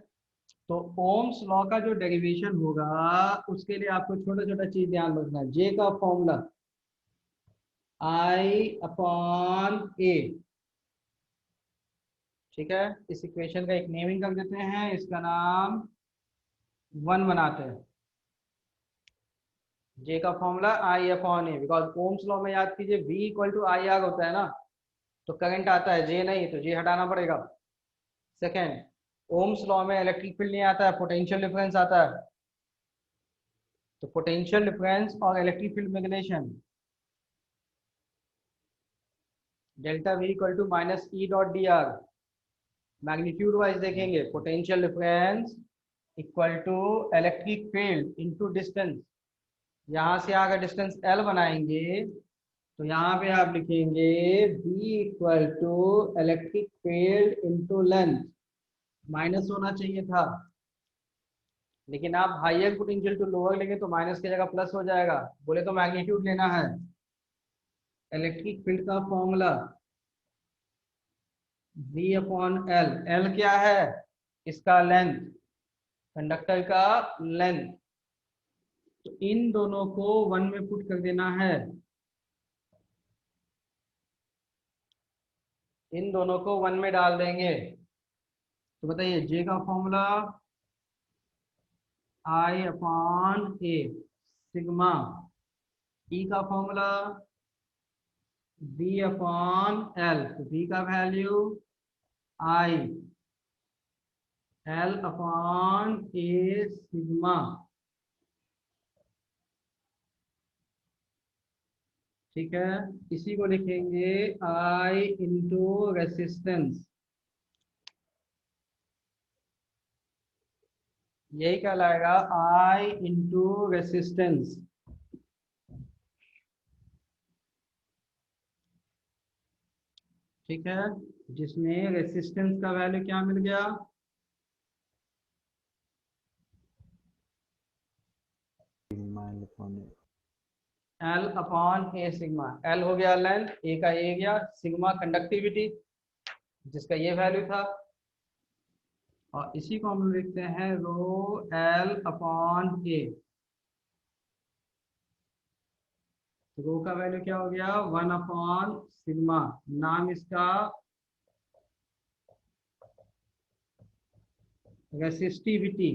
तो ओम्स लॉ का जो डेरिवेशन होगा उसके लिए आपको छोटा छोटा चीज ध्यान रखना है। जे का फॉर्मूला I अपॉन ए, ठीक है, इस इक्वेशन का एक नेमिंग कर देते हैं, इसका नाम 1 बनाते हैं। जे का formula I upon A, because Ohm's law में याद कीजिए V equal to I R होता है ना, तो करंट आता है, जे नहीं, तो जे हटाना पड़ेगा। सेकेंड, ओम्स लॉ में इलेक्ट्रिक फील्ड नहीं आता है, पोटेंशियल डिफरेंस आता है, तो पोटेंशियल डिफरेंस और इलेक्ट्रिक फील्ड में relation delta V equal to minus E dot D R. Magnitude wise देखेंगे, potential difference equal to electric field into distance. यहाँ से आगे डिस्टेंस L बनाएंगे, तो यहाँ पे आप लिखेंगे B equal to electric field into length. Minus होना चाहिए था, लेकिन आप हाइयर पोटेंशियल टू लोअर लेंगे तो माइनस की जगह प्लस हो जाएगा। बोले तो मैग्नीट्यूड लेना है। इलेक्ट्रिक फील्ड का formula V upon L। L क्या है? इसका लेंथ, कंडक्टर का लेंथ। तो इन दोनों को 1 में पुट कर देना है, इन दोनों को 1 में डाल देंगे। तो बताइए, J का formula I upon A sigma, E का फॉर्मूला V अपॉन L, तो V का value I L upon A sigma. ठीक है, इसी को लिखेंगे I इंटू रेसिस्टेंस। यही कहलाएगा I इंटू रेसिस्टेंस। ठीक है, जिसमें रेसिस्टेंस का वैल्यू क्या मिल गया? L upon A sigma. L हो गया लेंथ, A का A गया, सिग्मा कंडक्टिविटी जिसका ये वैल्यू था, और इसी को हम लिखते हैं रो L अपॉन A। रो का वैल्यू क्या हो गया? 1 अपॉन सिग्मा। नाम इसका रेसिस्टिविटी,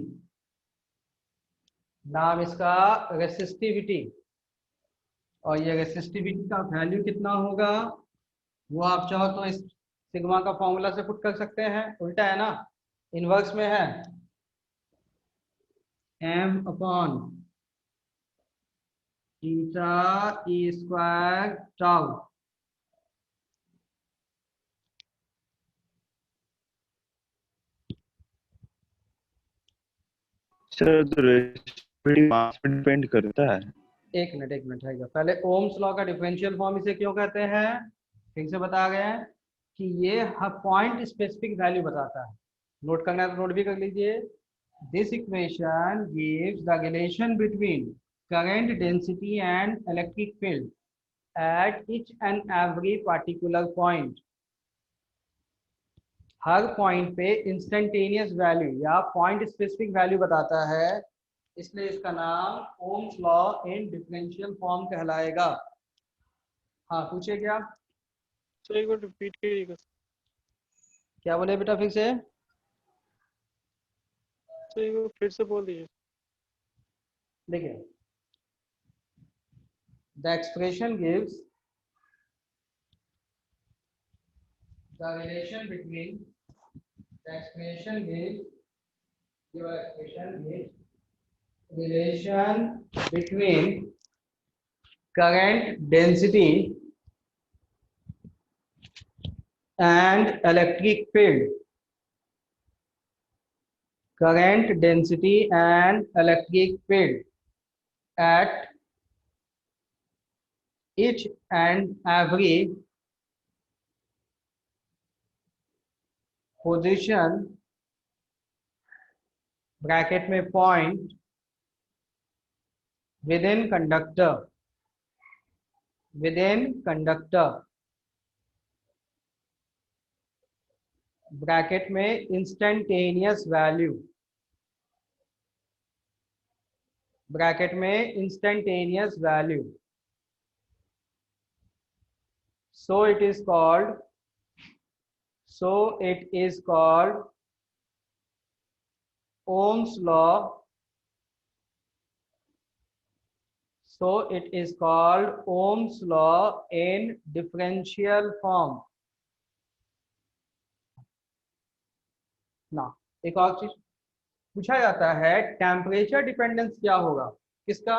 नाम इसका रेसिस्टिविटी। और ये रेसिस्टिविटी का वैल्यू कितना होगा वो आप चाहो तो इस सिग्मा का फॉर्मूला से पुट कर सकते हैं, उल्टा है ना, इनवर्स में है, m upon theta E square tau.
Sir तो रेसिस्टिविटी मास पे डिपेंड करता है।
एक मिनट है, पहले ओम्स लॉ का डिफरेंशियल फॉर्म इसे क्यों कहते हैं, फिर से बता गए हैं कि ये हर पॉइंट स्पेसिफिक वैल्यू बताता है। नोट करना है तो नोट भी कर लीजिए। This equation gives the relation between current density and electric field at each and every particular point. Her point पे इंस्टेंटेनियस वैल्यू या पॉइंट स्पेसिफिक वैल्यू बताता है, इसलिए इसका नाम Ohm's law in differential form कहलाएगा। हाँ पूछिए क्या?
सर एक बार रिपीट करिएगा।
क्या बोले बेटा फिर से?
सर एक बार फिर से बोल दीजिए।
देखिए, the expression gives the relation between, the expression gives, your expression is relation between current density and electric field, current density and electric field at each and every position, bracket में point, within conductor, within conductor, bracket में instantaneous value, bracket में instantaneous value. So it is so it is called Ohm's law. So it is called Ohm's law in differential form. ना एक और चीज पूछा जाता है, टेम्परेचर डिपेंडेंस क्या होगा, किसका,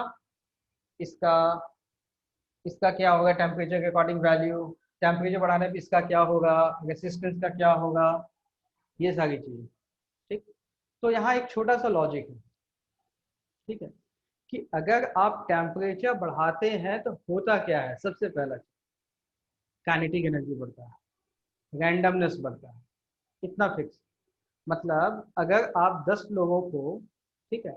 इसका, इसका क्या होगा टेम्परेचर के अकॉर्डिंग वैल्यू, टेम्परेचर बढ़ाने पे इसका क्या होगा, रेसिस्टेंस का क्या होगा, ये सारी चीजें। ठीक, तो यहाँ एक छोटा सा लॉजिक है, ठीक है, कि अगर आप टेम्परेचर बढ़ाते हैं तो होता क्या है, सबसे पहला काइनेटिक एनर्जी बढ़ता है, रैंडमनेस बढ़ता है, इतना फिक्स। मतलब अगर आप 10 लोगों को, ठीक है,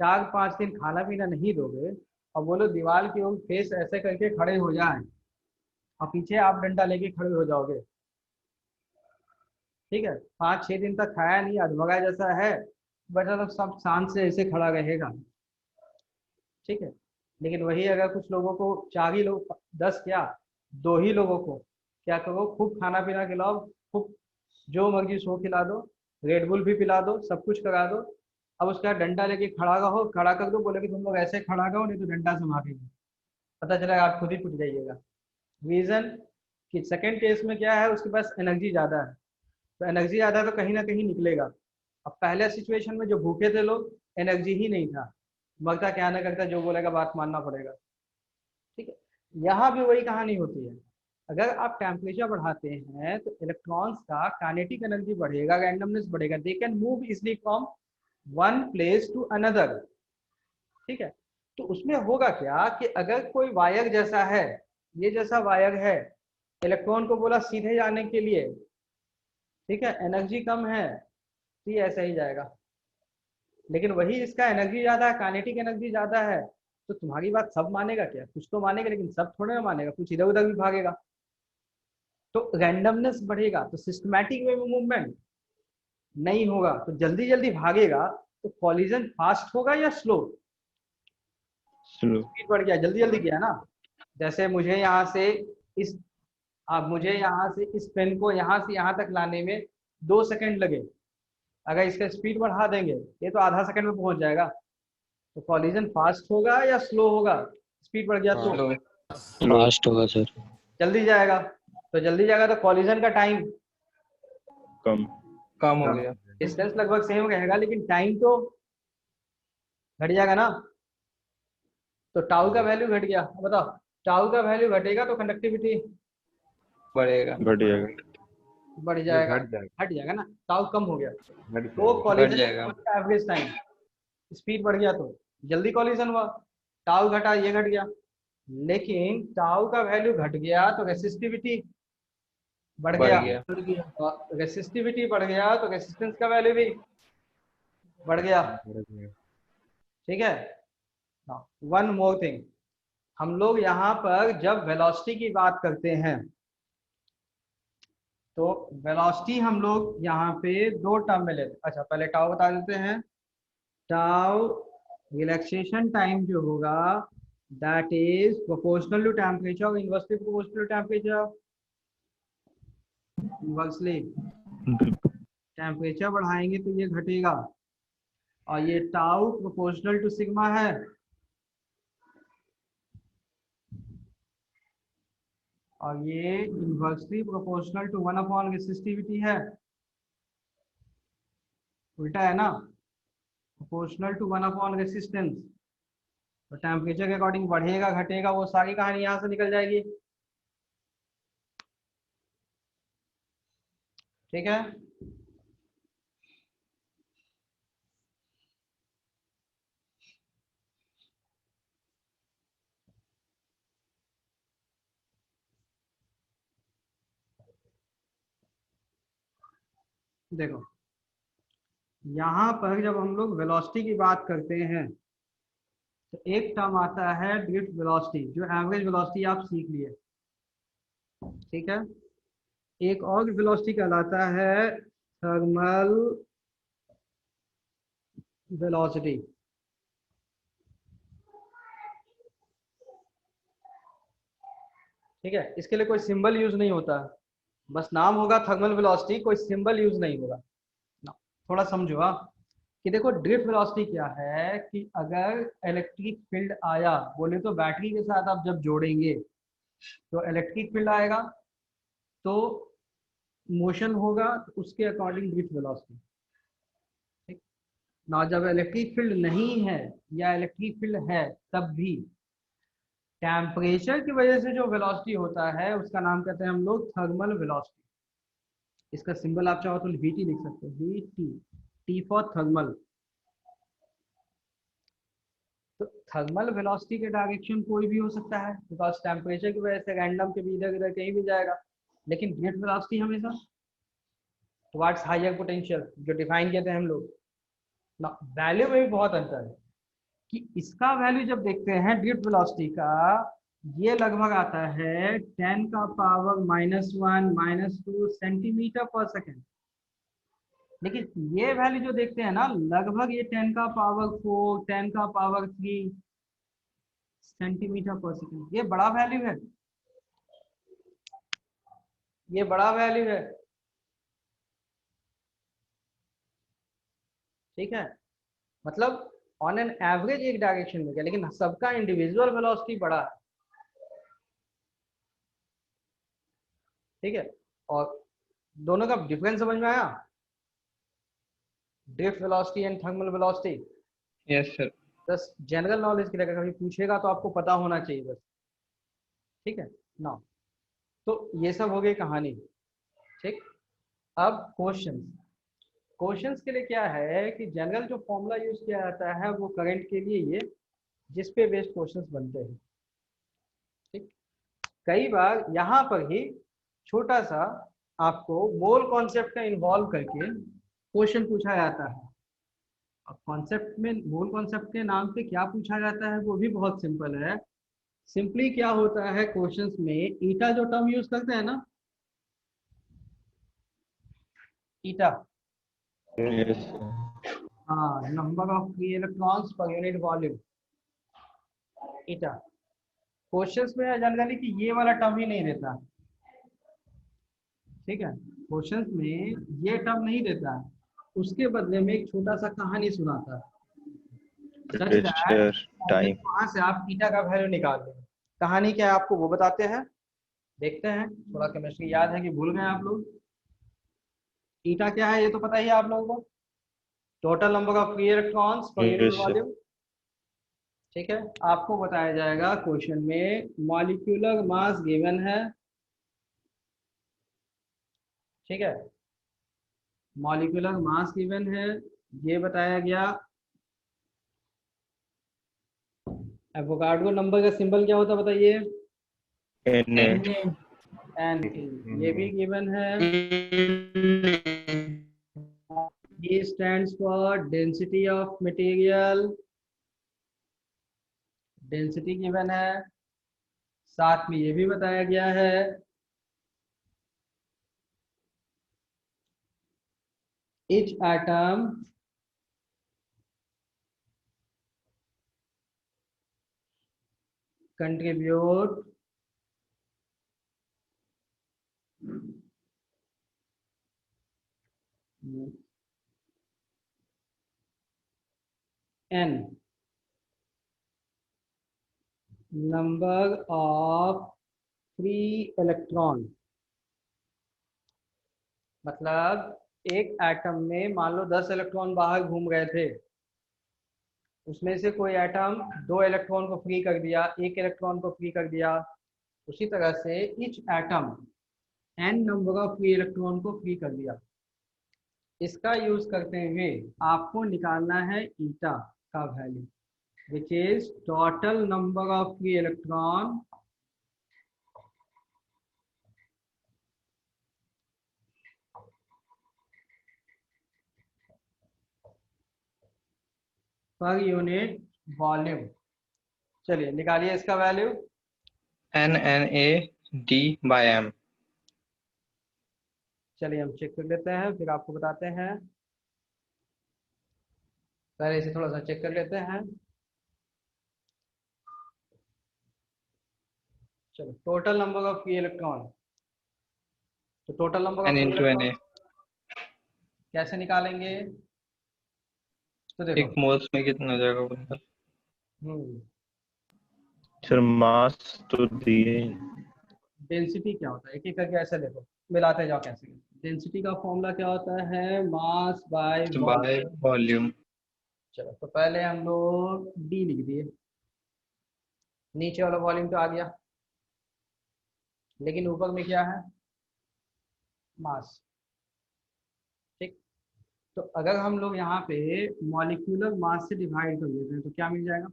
4-5 दिन खाना पीना नहीं दोगे और बोलो दीवार की ओर फेस ऐसे करके खड़े हो जाएं और पीछे आप डंडा लेके खड़े हो जाओगे, ठीक है, 5-6 दिन तक खाया नहीं, अधमरा जैसा है, बच्चा तो सब शांत से ऐसे खड़ा रहेगा, ठीक है। लेकिन वही अगर कुछ लोगों को 4 ही लोग, 10 क्या 2 ही लोगों को क्या करो, खूब खाना पीना खिलाओ, खूब जो मर्जी सो खिला दो, रेड बुल भी पिला दो, सब कुछ करा दो, अब उसका डंडा लेके खड़ा रहो, खड़ा कर दो, बोले कि तुम लोग ऐसे खड़ा करो नहीं तो डंडा से मारेंगे, पता चलेगा आप खुद ही टूट जाइएगा। रीजन कि सेकंड केस में क्या है, उसके पास एनर्जी ज़्यादा है, तो एनर्जी ज़्यादा है तो कहीं ना कहीं निकलेगा। अब पहले सिचुएशन में जो भूखे थे लोग, एनर्जी ही नहीं था, मरता क्या ना करता, जो बोलेगा बात मानना पड़ेगा, ठीक है। यहाँ भी वही कहानी होती है, अगर आप टेम्परेचर बढ़ाते हैं तो इलेक्ट्रॉन्स का काइनेटिक एनर्जी बढ़ेगा, रैंडमनेस बढ़ेगा, they can move easily from one place to another, ठीक है। तो उसमें होगा क्या कि अगर कोई वायर जैसा है, ये जैसा वायर है, इलेक्ट्रॉन को बोला सीधे जाने के लिए, ठीक है, एनर्जी कम है तो ये ऐसा ही जाएगा, लेकिन वही इसका एनर्जी ज़्यादा है, काइनेटिक एनर्जी ज़्यादा है, तो तुम्हारी बात सब मानेगा क्या, कुछ तो मानेगा, लेकिन सब थोड़े ना मानेगा, कुछ इधर उधर भी भागेगा, तो रैंडमनेस बढ़ेगा, तो सिस्टमैटिक वे में मूवमेंट नहीं होगा, तो जल्दी जल्दी भागेगा, तो कॉलिजन फास्ट होगा या स्लो,
स्लो।
स्पीड बढ़ गया, जल्दी जल्दी गया ना। जैसे मुझे यहाँ से इस, अब मुझे यहाँ से इस पेन को यहाँ से यहाँ तक लाने में 2 सेकंड लगे, अगर इसका स्पीड बढ़ा देंगे ये तो आधा सेकंड में पहुंच जाएगा, तो कॉलिजन फास्ट होगा या स्लो होगा, स्पीड बढ़ गया तो
स्लो।
फास्ट होगा सर।
जल्दी जाएगा, तो जल्दी जाएगा तो कॉलिजन का टाइम
कम।
कम हो गया।
डिस्टेंस लगभग सेम रहेगा, लेकिन टाइम तो घट जाएगा ना, तो टाउ का वैल्यू घट गया। अब बताओ, टाउ का वैल्यू घटेगा तो कंडक्टिविटी
बढ़ेगा।
घट जाएगा।
बढ़ जाएगा,
घट जाएगा।
घट जाएगा ना, टाउ कम हो गया
घट
तो
जाएगा।
कॉलिजन
जाएगा।
का एवरेज टाइम, स्पीड बढ़ गया तो जल्दी कॉलिजन हुआ, टाउ घटा ये घट गया, लेकिन टाउ का वैल्यू घट गया तो रेसिस्टिविटी बढ़
बढ़
गया,
गया।
और रेसिस्टिविटी बढ़ गया तो रेसिस्टेंस का वैल्यू भी बढ़ गया,
बढ़ जाएगा।
ठीक है। वन मोर थिंग, हम लोग यहाँ पर जब वेलोसिटी की बात करते हैं तो वेलोसिटी हम लोग यहाँ पे 2 टर्म में लेते हैं। अच्छा पहले टाउ बता देते हैं, टाउ रिलैक्सेशन टाइम जो होगा that is proportional to temperature और inversely proportional to temperature, inversely temperature बढ़ाएंगे तो ये घटेगा, और ये टाउ प्रोपोर्शनल टू सिग्मा है, और ये इनवर्सली प्रोपोर्शनल टू 1 रेसिस्टिविटी है, उल्टा है ना, प्रोपोर्शनल टू 1 रेसिस्टेंस, तो टेम्परेचर के अकॉर्डिंग बढ़ेगा घटेगा, वो सारी कहानी यहाँ से निकल जाएगी, ठीक है। देखो यहाँ पर जब हम लोग वेलोसिटी की बात करते हैं तो एक टर्म आता है ड्रिफ्ट वेलोसिटी, जो एवरेज वेलोसिटी आप सीख लिए, ठीक है। एक और वेलोसिटी कहलाता है थर्मल वेलोसिटी, ठीक है। इसके लिए कोई सिंबल यूज नहीं होता, बस नाम होगा थर्मल वेलोसिटी, कोई सिंबल यूज नहीं होगा ना। थोड़ा समझो हाँ, कि देखो ड्रिफ्ट वेलोसिटी क्या है कि अगर इलेक्ट्रिक फील्ड आया, बोले तो बैटरी के साथ आप जब जोड़ेंगे तो इलेक्ट्रिक फील्ड आएगा, तो मोशन होगा, तो उसके अकॉर्डिंग ड्रिफ्ट वेलोसिटी। ठीक ना, जब इलेक्ट्रिक फील्ड नहीं है या इलेक्ट्रिक फील्ड है तब भी टेम्परेचर की वजह से जो वेलोसिटी होता है उसका नाम कहते हैं हम लोग थर्मल वेलोसिटी। इसका सिंबल आप चाहो तो VT लिख सकते हो, VT, T फॉर थर्मल। तो थर्मल वेलोसिटी के डायरेक्शन कोई भी हो सकता है, बिकॉज टेम्परेचर की वजह से रैंडम के भी इधर उधर कहीं भी जाएगा, लेकिन ड्रिफ्ट वेलोसिटी हमेशा टुवर्ड्स हायर पोटेंशियल जो डिफाइन किए थे हम लोग ना। वैल्यू में भी बहुत अंतर है कि इसका वैल्यू जब देखते हैं ड्रिफ्ट वेलोसिटी का, ये लगभग आता है 10 का पावर -1 -2 सेंटीमीटर पर सेकेंड। लेकिन ये वैल्यू जो देखते हैं ना, लगभग ये 10 का पावर 4 10 का पावर 3 सेंटीमीटर पर सेकेंड। ये बड़ा वैल्यू है, ये बड़ा वैल्यू है। ठीक है, मतलब ऑन एन एवरेज एक डायरेक्शन में गया, लेकिन सबका इंडिविजुअल वेलोसिटी बड़ा है। ठीक है, और दोनों का डिफरेंस समझ में आया, drift velocity and thermal velocity.
Yes sir.
बस जनरल नॉलेज के लिए अगर कभी पूछेगा तो आपको पता होना चाहिए बस। ठीक है ना, तो ये सब हो गई कहानी। ठीक, अब क्वेश्चंस के लिए क्या है कि जनरल जो फॉर्मूला यूज किया जाता है वो करंट के लिए ये, जिस पे बेस्ड क्वेश्चंस बनते हैं। ठीक, कई बार यहाँ पर ही छोटा सा आपको मोल कॉन्सेप्ट का इन्वॉल्व करके क्वेश्चन पूछा जाता है। अब कॉन्सेप्ट में, मोल कॉन्सेप्ट के नाम पे क्या पूछा जाता है वो भी बहुत सिंपल है। सिंपली क्या होता है क्वेश्चंस में, ईटा जो टर्म यूज करते हैं ना, ईटा,
यस
हाँ, number of free electrons per unit volume, eta. Questions में जनरली कि ये वाला टर्म ही नहीं देता। ठीक है, क्वेश्चंस में ये टर्म नहीं देता है, उसके बदले में एक छोटा सा कहानी सुनाता है, सच
प्रेशर टाइम।
वहां से आप ईटा का वैल्यू निकाल दें। कहानी क्या है आपको वो बताते हैं, देखते हैं। थोड़ा केमिस्ट्री याद है कि भूल गए आप लोग। ईटा क्या है ये तो पता ही है आप लोगों को, total number of free electrons per unit
yes sir.
Volume. ठीक है, आपको बताया जाएगा क्वेश्चन में मॉलिक्यूलर मास गिवन है। ठीक है, मॉलिक्यूलर मास गिवन है, ये बताया गया। एवोगाड्रो नंबर का सिंबल क्या होता है बताइए,
एन
एन। ये भी गिवन है। E stands for density of material, density given है। साथ में ये भी बताया गया है each atom contribute n number of free electron। मतलब एक एटम में मान लो 10 इलेक्ट्रॉन बाहर घूम रहे थे, उसमें से कोई एटम 2 इलेक्ट्रॉन को फ्री कर दिया, 1 इलेक्ट्रॉन को फ्री कर दिया। उसी तरह से each atom n number of free electron को फ्री कर दिया। इसका यूज करते हुए आपको निकालना है ईटा का value, which is total number of free electron per unit volume. चलिए निकालिए इसका वैल्यू।
NNAD/m।
चलिए हम चेक कर लेते हैं, फिर आपको बताते हैं। पहले इसे थोड़ा सा चेक कर लेते हैं। चलो, total number of free electron तो total number
n
of
into na,
कैसे निकालेंगे? तो देखो,
एक मोल्स में कितना हो जाएगा बंदा?
सर मास तो दिए
डेंसिटी क्या होता है, एक एक करके ऐसे देखो, मिलाते जाओ कैसे। डेंसिटी का फॉर्मूला क्या होता है? मास बाय वॉल्यूम।
By volume.
चलो तो पहले हम लोग डी लिख दिए, नीचे वाला वॉल्यूम तो आ गया, लेकिन ऊपर में क्या है? मास। ठीक, तो अगर हम लोग यहाँ पे मॉलिक्यूलर मास से डिवाइड कर देते हैं तो क्या मिल जाएगा?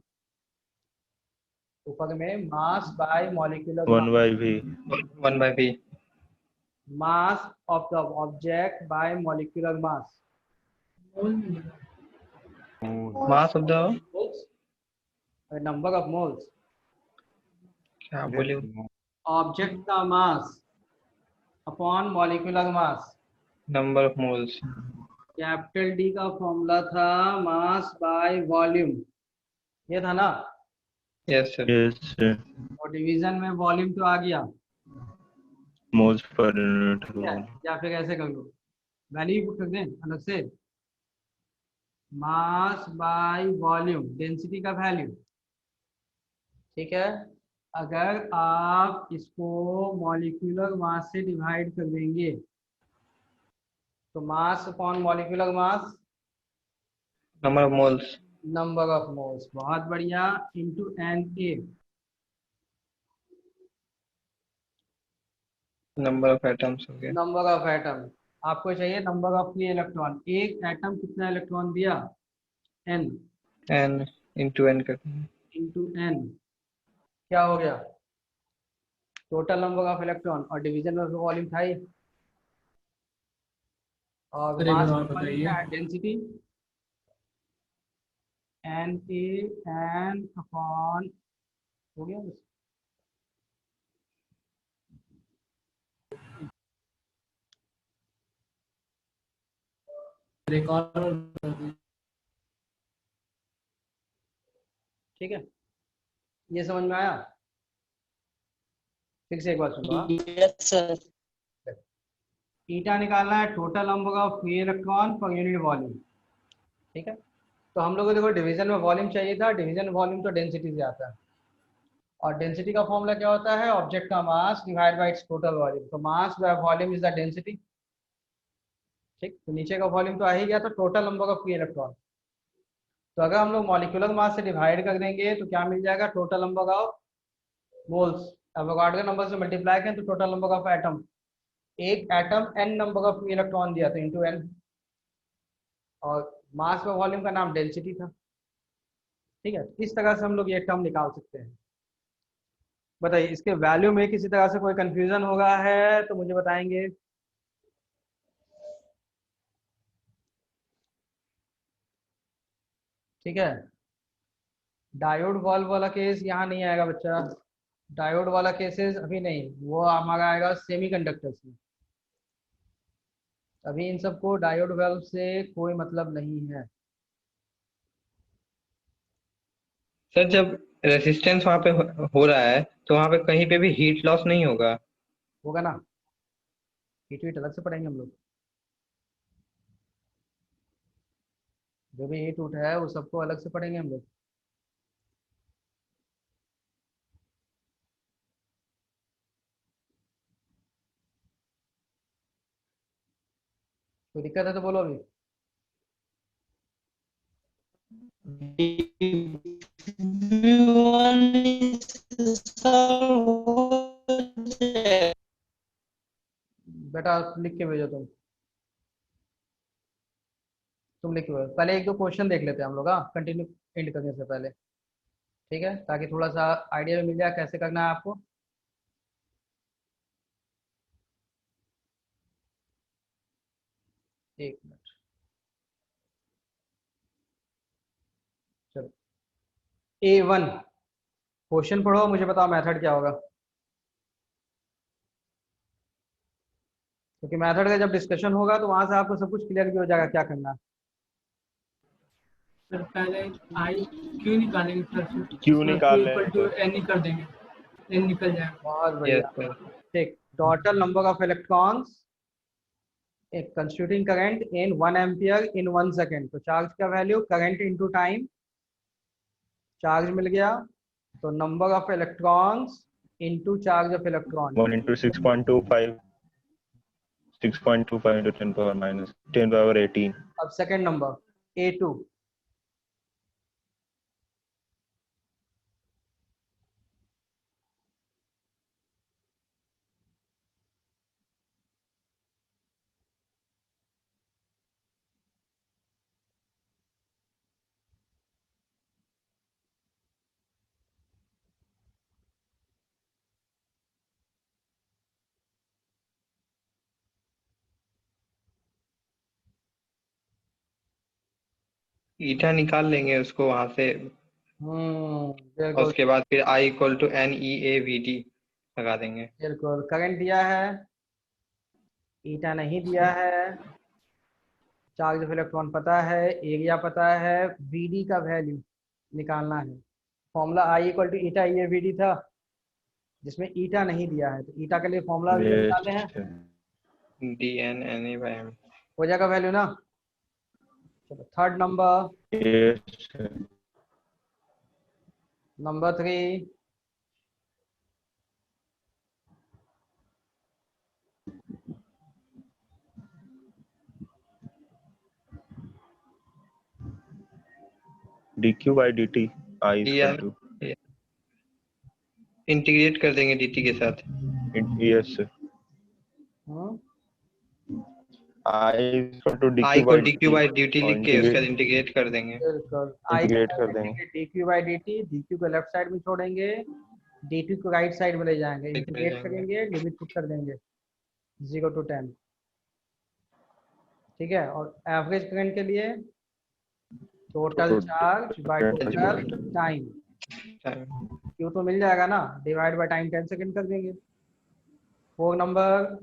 ऊपर में mass by molecular
1 by v
1 by v,
mass of the object by molecular mass,
mole मिलेगा।
Mass of the,
number of moles,
क्या बोले,
ऑब्जेक्ट का mass upon molecular mass.
Number of moles.
Capital D का formula था mass by volume, ये था ना?
Yes sir.
yes sir
और डिवीजन में वॉल्यूम तो आ गया,
moles per unit
ठीक है? या फिर ऐसे कर लो, वैल्यू पुट कर दें अलग से, मास बाय वॉल्यूम, डेंसिटी का वैल्यू। ठीक है, अगर आप इसको मॉलिक्यूलर मास से डिवाइड कर देंगे तो mass upon molecular mass,
number of moles,
number of moles, बहुत बढ़िया, into N A,
number of atoms हो गया,
नंबर ऑफ एटम। आपको चाहिए नंबर ऑफ फ्री इलेक्ट्रॉन, एक एटम कितना इलेक्ट्रॉन दिया? एन,
n into n करते हैं।
इंटू एन, क्या हो गया? टोटल नंबर ऑफ इलेक्ट्रॉन, और डिवीजन में वॉल्यूम था ही, और
सर एक
मास
बार और बताइए।
Density N A N upon, हो गया बस।
एक और बता दीजिए।
ठीक है, ये समझ में आया? फिर से एक बार सुनो,
यस सर।
ईटा निकालना है total number of free electron per unit volume. ठीक है, तो हम लोग को देखो डिवीजन में वॉल्यूम चाहिए था, डिवीजन वॉल्यूम तो डेंसिटी से आता है, और डेंसिटी का फॉर्मूला क्या होता है? ऑब्जेक्ट का mass divide by its total volume, तो mass by volume is the density. ठीक, तो नीचे का वॉल्यूम तो आ ही गया, तो total number of free electron. तो अगर हम लोग मॉलिक्यूलर मास से डिवाइड कर देंगे तो क्या मिल जाएगा? Total number of moles. Avogadro number से मल्टीप्लाई करें तो टोटल नंबर ऑफ एटम, एक atom N number of electron दिया, तो इंटू एन, और मास व वॉल्यूम का नाम डेंसिटी था। ठीक है, इस तरह से हम लोग ये टर्म निकाल सकते हैं। बताइए, इसके वैल्यू में किसी तरह से कोई कंफ्यूजन होगा है तो मुझे बताएंगे। ठीक है, डायोड वाल्व वाला केस यहाँ नहीं आएगा बच्चा, डायोड वाला केसेस अभी नहीं, वो हमारा आएगा सेमीकंडक्टर्स में। अभी इन सबको डायोड वाल्व से कोई मतलब नहीं है।
सर जब रेसिस्टेंस वहाँ पे हो रहा है तो वहाँ पे कहीं पे भी हीट लॉस नहीं होगा?
होगा ना, हीट वीट अलग से पढ़ेंगे हम लोग, जो भी हीट उठ है वो सबको अलग से पढ़ेंगे हम लोग। कोई दिक्कत है तो बोलो अभी। बेटा लिख के भेजो तुम लिख के भेजो। पहले एक दो क्वेश्चन देख लेते हैं हम लोग, हाँ, कंटिन्यू एंड करने से पहले। ठीक है, ताकि थोड़ा सा आइडिया भी मिल जाए कैसे करना है आपको। एक मिनट, चलो A1 क्वेश्चन पढ़ो, मुझे बताओ मेथड क्या होगा, क्योंकि मेथड का जब डिस्कशन होगा तो वहां से आपको सब कुछ क्लियर भी हो जाएगा क्या करना है।
सर पहले आई क्यू निकालेंगे, फिर
Q निकाल लें
इक्वल टू एन ही कर देंगे, एन निकल जाएगा।
बहुत
यस
बढ़िया,
सर।
ठीक। total number of electrons constituting current in 1 ampere in 1 second। तो चार्ज का value current into time, charge मिल गया तो number of electrons into charge of electron.
1 into 6.25 into 10 power minus 10 power 18।
अब सेकंड नंबर A2।
ईटा निकाल लेंगे उसको वहां से, और
बिल्कुल
उसके बाद फिर I इक्वल टू NEAVD लगा देंगे।
बिल्कुल। करंट दिया है, ईटा नहीं दिया है, चार्ज ऑफ इलेक्ट्रॉन पता है, एरिया पता है, वीडी का वैल्यू निकालना है। Formula I equal to eta EAVD था, जिसमें ईटा नहीं दिया है, तो ईटा के लिए फॉर्मूला निकालते हैं,
DNNA/m।
हो जाएगा वैल्यू ना। चलो third number,
yes
number 3।
dq by dt I is
यार
equal to
इंटीग्रेट कर देंगे dt के साथ।
yes I is equal to
I
dq
को
by
dq by
dt
dt
और
लिख के उसका
integrate
इंटीग्रेट कर देंगे।
बिल्कुल।
इंटीग्रेट कर देंगे।
dq बाई dt, dq को लेफ्ट साइड में छोड़ेंगे, dt को राइट साइड में ले जाएंगे,
ले
इंटीग्रेट
जाएंगे।
करेंगे, लिमिट पुट कर देंगे 0 to 10। ठीक है, और एवरेज करंट के लिए total charge by total time, क्यों तो मिल जाएगा ना, डिवाइड बाय टाइम 10 सेकंड कर देंगे। 4 नंबर,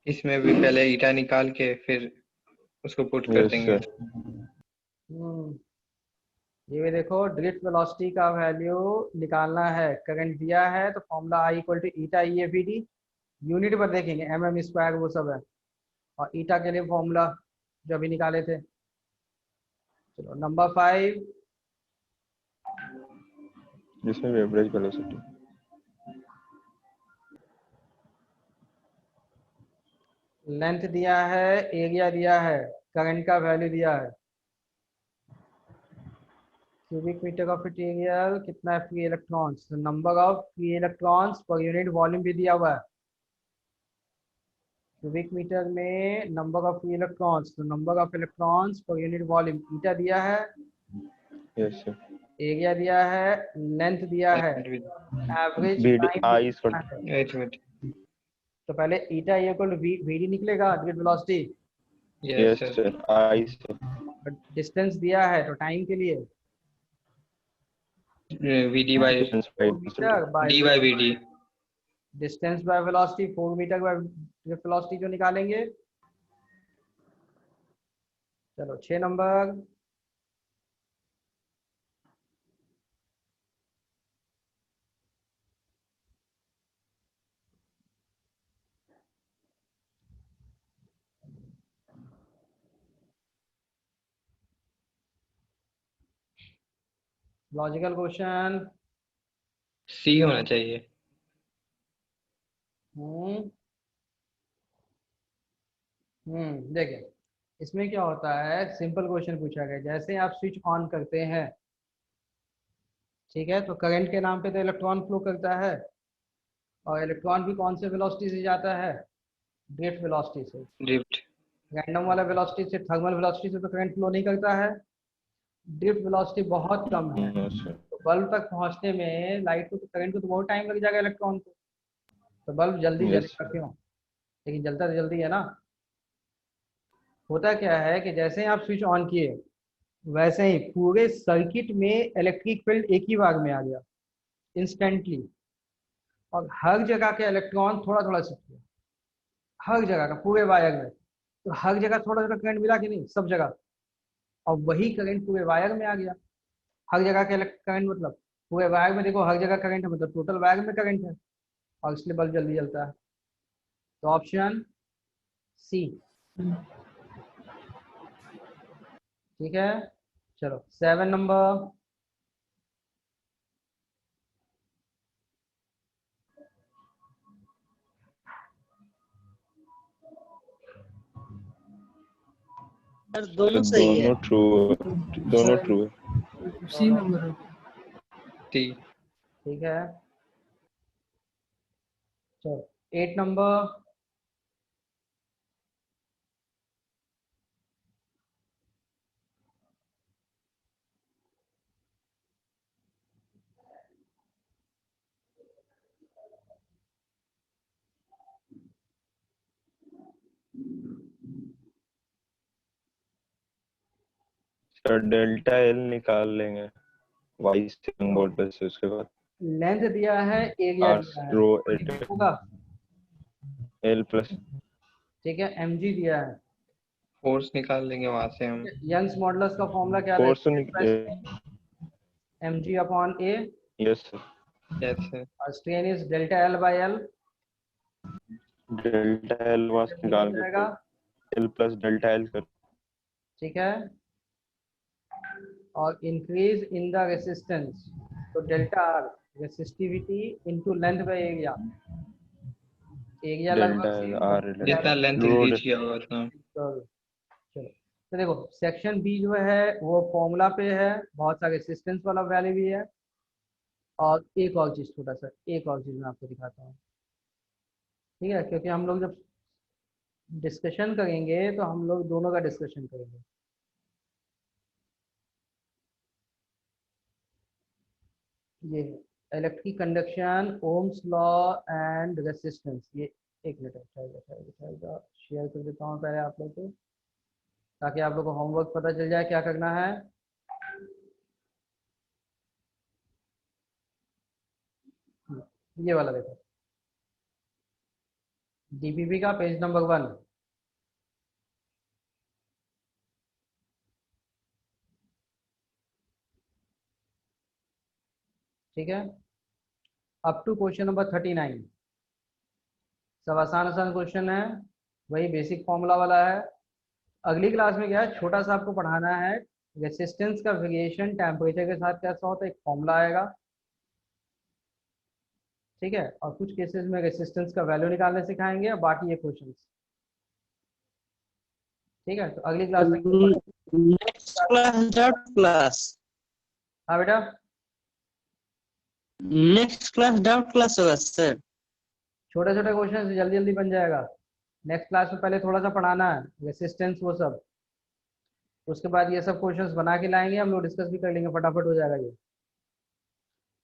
इसमें भी पहले ईटा निकाल के फिर उसको पुट कर
yes
देंगे।
sir
ये भी देखो, ड्रिफ्ट वेलोसिटी का वैल्यू निकालना है, करंट दिया है तो formula I equal to eta EAVD, unit पर देखेंगे mm स्क्वायर वो सब है, और ईटा के लिए फॉर्मूला जो अभी निकाले थे। चलो नंबर 5,
जिसमें भी एवरेज वेलोसिटी
लेंथ दिया है, एरिया दिया है, करंट का वैल्यू दिया है, क्यूबिक मीटर ऑफ मटेरियल कितना है free electrons, number of free electrons per unit volume भी दिया हुआ है। क्यूबिक मीटर में नंबर ऑफ फ्री इलेक्ट्रॉन्स, तो number of electrons per unit volume eta दिया है,
yes sir
एरिया दिया है, लेंथ दिया है, average
BD
time
I is equal to
एक मिनट।
तो पहले ईटा इक्वल टू वीडी निकलेगा, drift velocity,
yes sir I sir
distance दिया है तो टाइम के लिए
VD by
distance by
मीटर by
D by VD।
Distance by velocity, 4 metre by drift velocity जो निकालेंगे। चलो 6 नंबर, लॉजिकल क्वेश्चन।
C होना चाहिए।
देखिए इसमें क्या होता है, सिंपल क्वेश्चन पूछा गया, जैसे आप स्विच ऑन करते हैं, ठीक है, तो करंट के नाम पे तो इलेक्ट्रॉन फ्लो करता है, और इलेक्ट्रॉन भी कौन से वेलोसिटी से जाता है, ड्रिफ्ट वेलोसिटी से।
ड्रिफ्ट।
रैंडम वाला वेलोसिटी से, थर्मल वेलोसिटी से तो करंट फ्लो नहीं करता है, ड्रिफ्ट वेलोसिटी बहुत कम है,
yes sir
तो बल्ब तक पहुंचने में लाइट को, तो करंट को तो बहुत टाइम लग जाएगा इलेक्ट्रॉन को, तो बल्ब जल्दी
Yes,
जलेगा क्यों, लेकिन जलता तो जल्दी है ना। होता क्या है कि जैसे ही आप स्विच ऑन किए, वैसे ही पूरे सर्किट में इलेक्ट्रिक फील्ड एक ही बार में आ गया इंस्टेंटली, और हर जगह के इलेक्ट्रॉन थोड़ा थोड़ा शिफ्ट हुआ, हर जगह का पूरे वायर में, तो हर जगह थोड़ा थोड़ा करंट मिला कि नहीं, सब जगह, और वही करंट पूरे वायर में आ गया। हर जगह के करंट मतलब पूरे वायर में देखो, हर जगह करंट है, मतलब टोटल वायर में करंट है, और इसलिए बल्ब जल्दी जलता है। तो ऑप्शन सी। ठीक है, चलो 7 नंबर।
सर दोनों सही है।
दोनों ट्रू दोनों ट्रू है।
C number
T.
ठीक है, चलो 8 नंबर।
सर डेल्टा एल निकाल लेंगे वाई स्ट्रिंग बोर्ड पे से, उसके बाद
लेंथ दिया है, एरिया
आर
दिया है,
रो
होगा।
एल प्लस
ठीक है, mg दिया है।
फोर्स निकाल लेंगे वहां से हम।
यंग्स मॉडुलस का फॉर्मूला क्या
फोर्स
है? mg अपॉन a,
यस
जैसे
और strain is delta L by L.
Delta L वास निकाल के
जाएगा।
एल प्लस डेल्टा एल कर।
ठीक है, और इंक्रीज इन द रेसिस्टेंस, तो delta R resistivity into length by area. Area
delta
लगभग
एल
सेम
आर
जितना लेंथ
लोड
इंक्रीज किया होगा उतना।
चलो, तो देखो सेक्शन बी जो है वो फॉर्मूला पे है, बहुत सारे रेसिस्टेंस वाला वैल्यू भी है। और एक और चीज, छोटा सा एक और चीज मैं आपको दिखाता हूँ। ठीक है, क्योंकि हम लोग जब डिस्कशन करेंगे तो हम लोग दोनों का डिस्कशन करेंगे। ये electric conduction, Ohm's law and resistance. ये एक मिनट शेयर कर देता हूँ पहले आप लोग को, ताकि आप लोग को होमवर्क पता चल जाए क्या करना है। ये वाला देखो, डीपीपी का पेज नंबर 1। ठीक है, अप टू क्वेश्चन नंबर 39। सब आसान आसान क्वेश्चन है, वही बेसिक फॉर्मूला वाला है। अगली क्लास में क्या है, छोटा सा आपको पढ़ाना है रेसिस्टेंस का वेरिएशन टेम्परेचर के साथ कैसा होता है, एक फॉर्मूला आएगा। ठीक है, और कुछ केसेस में रेसिस्टेंस का वैल्यू निकालने सिखाएंगे, और बाकी ये क्वेश्चंस। ठीक है, तो अगली क्लास में
नेक्स्ट क्लास डाउट क्लास।
हाँ बेटा,
नेक्स्ट क्लास डाउट क्लास होगा सर।
छोटे छोटे क्वेश्चन जल्दी जल्दी बन जाएगा। नेक्स्ट क्लास में पहले थोड़ा सा पढ़ाना है रेसिस्टेंस वो सब, उसके बाद ये सब क्वेश्चंस बना के लाएंगे, हम लोग डिस्कस भी कर लेंगे, फटाफट हो जाएगा ये।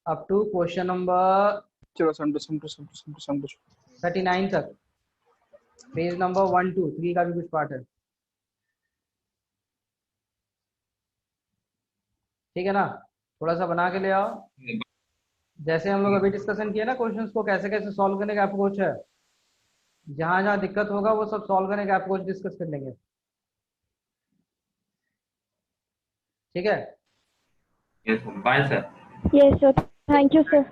अप टू क्वेश्चन नंबर 39 तक, पेज नंबर 1 2 3 का भी कुछ पार्ट है। ठीक है ना, थोड़ा सा बना के ले आओ। जैसे हम लोग अभी डिस्कशन किए ना, क्वेश्चंस को कैसे कैसे सॉल्व करने का अप्रोच है, जहां जहां दिक्कत होगा वो सब सॉल्व करने का अप्रोच डिस्कस कर लेंगे। ठीक है,
Yes, sir. Thank you, sir.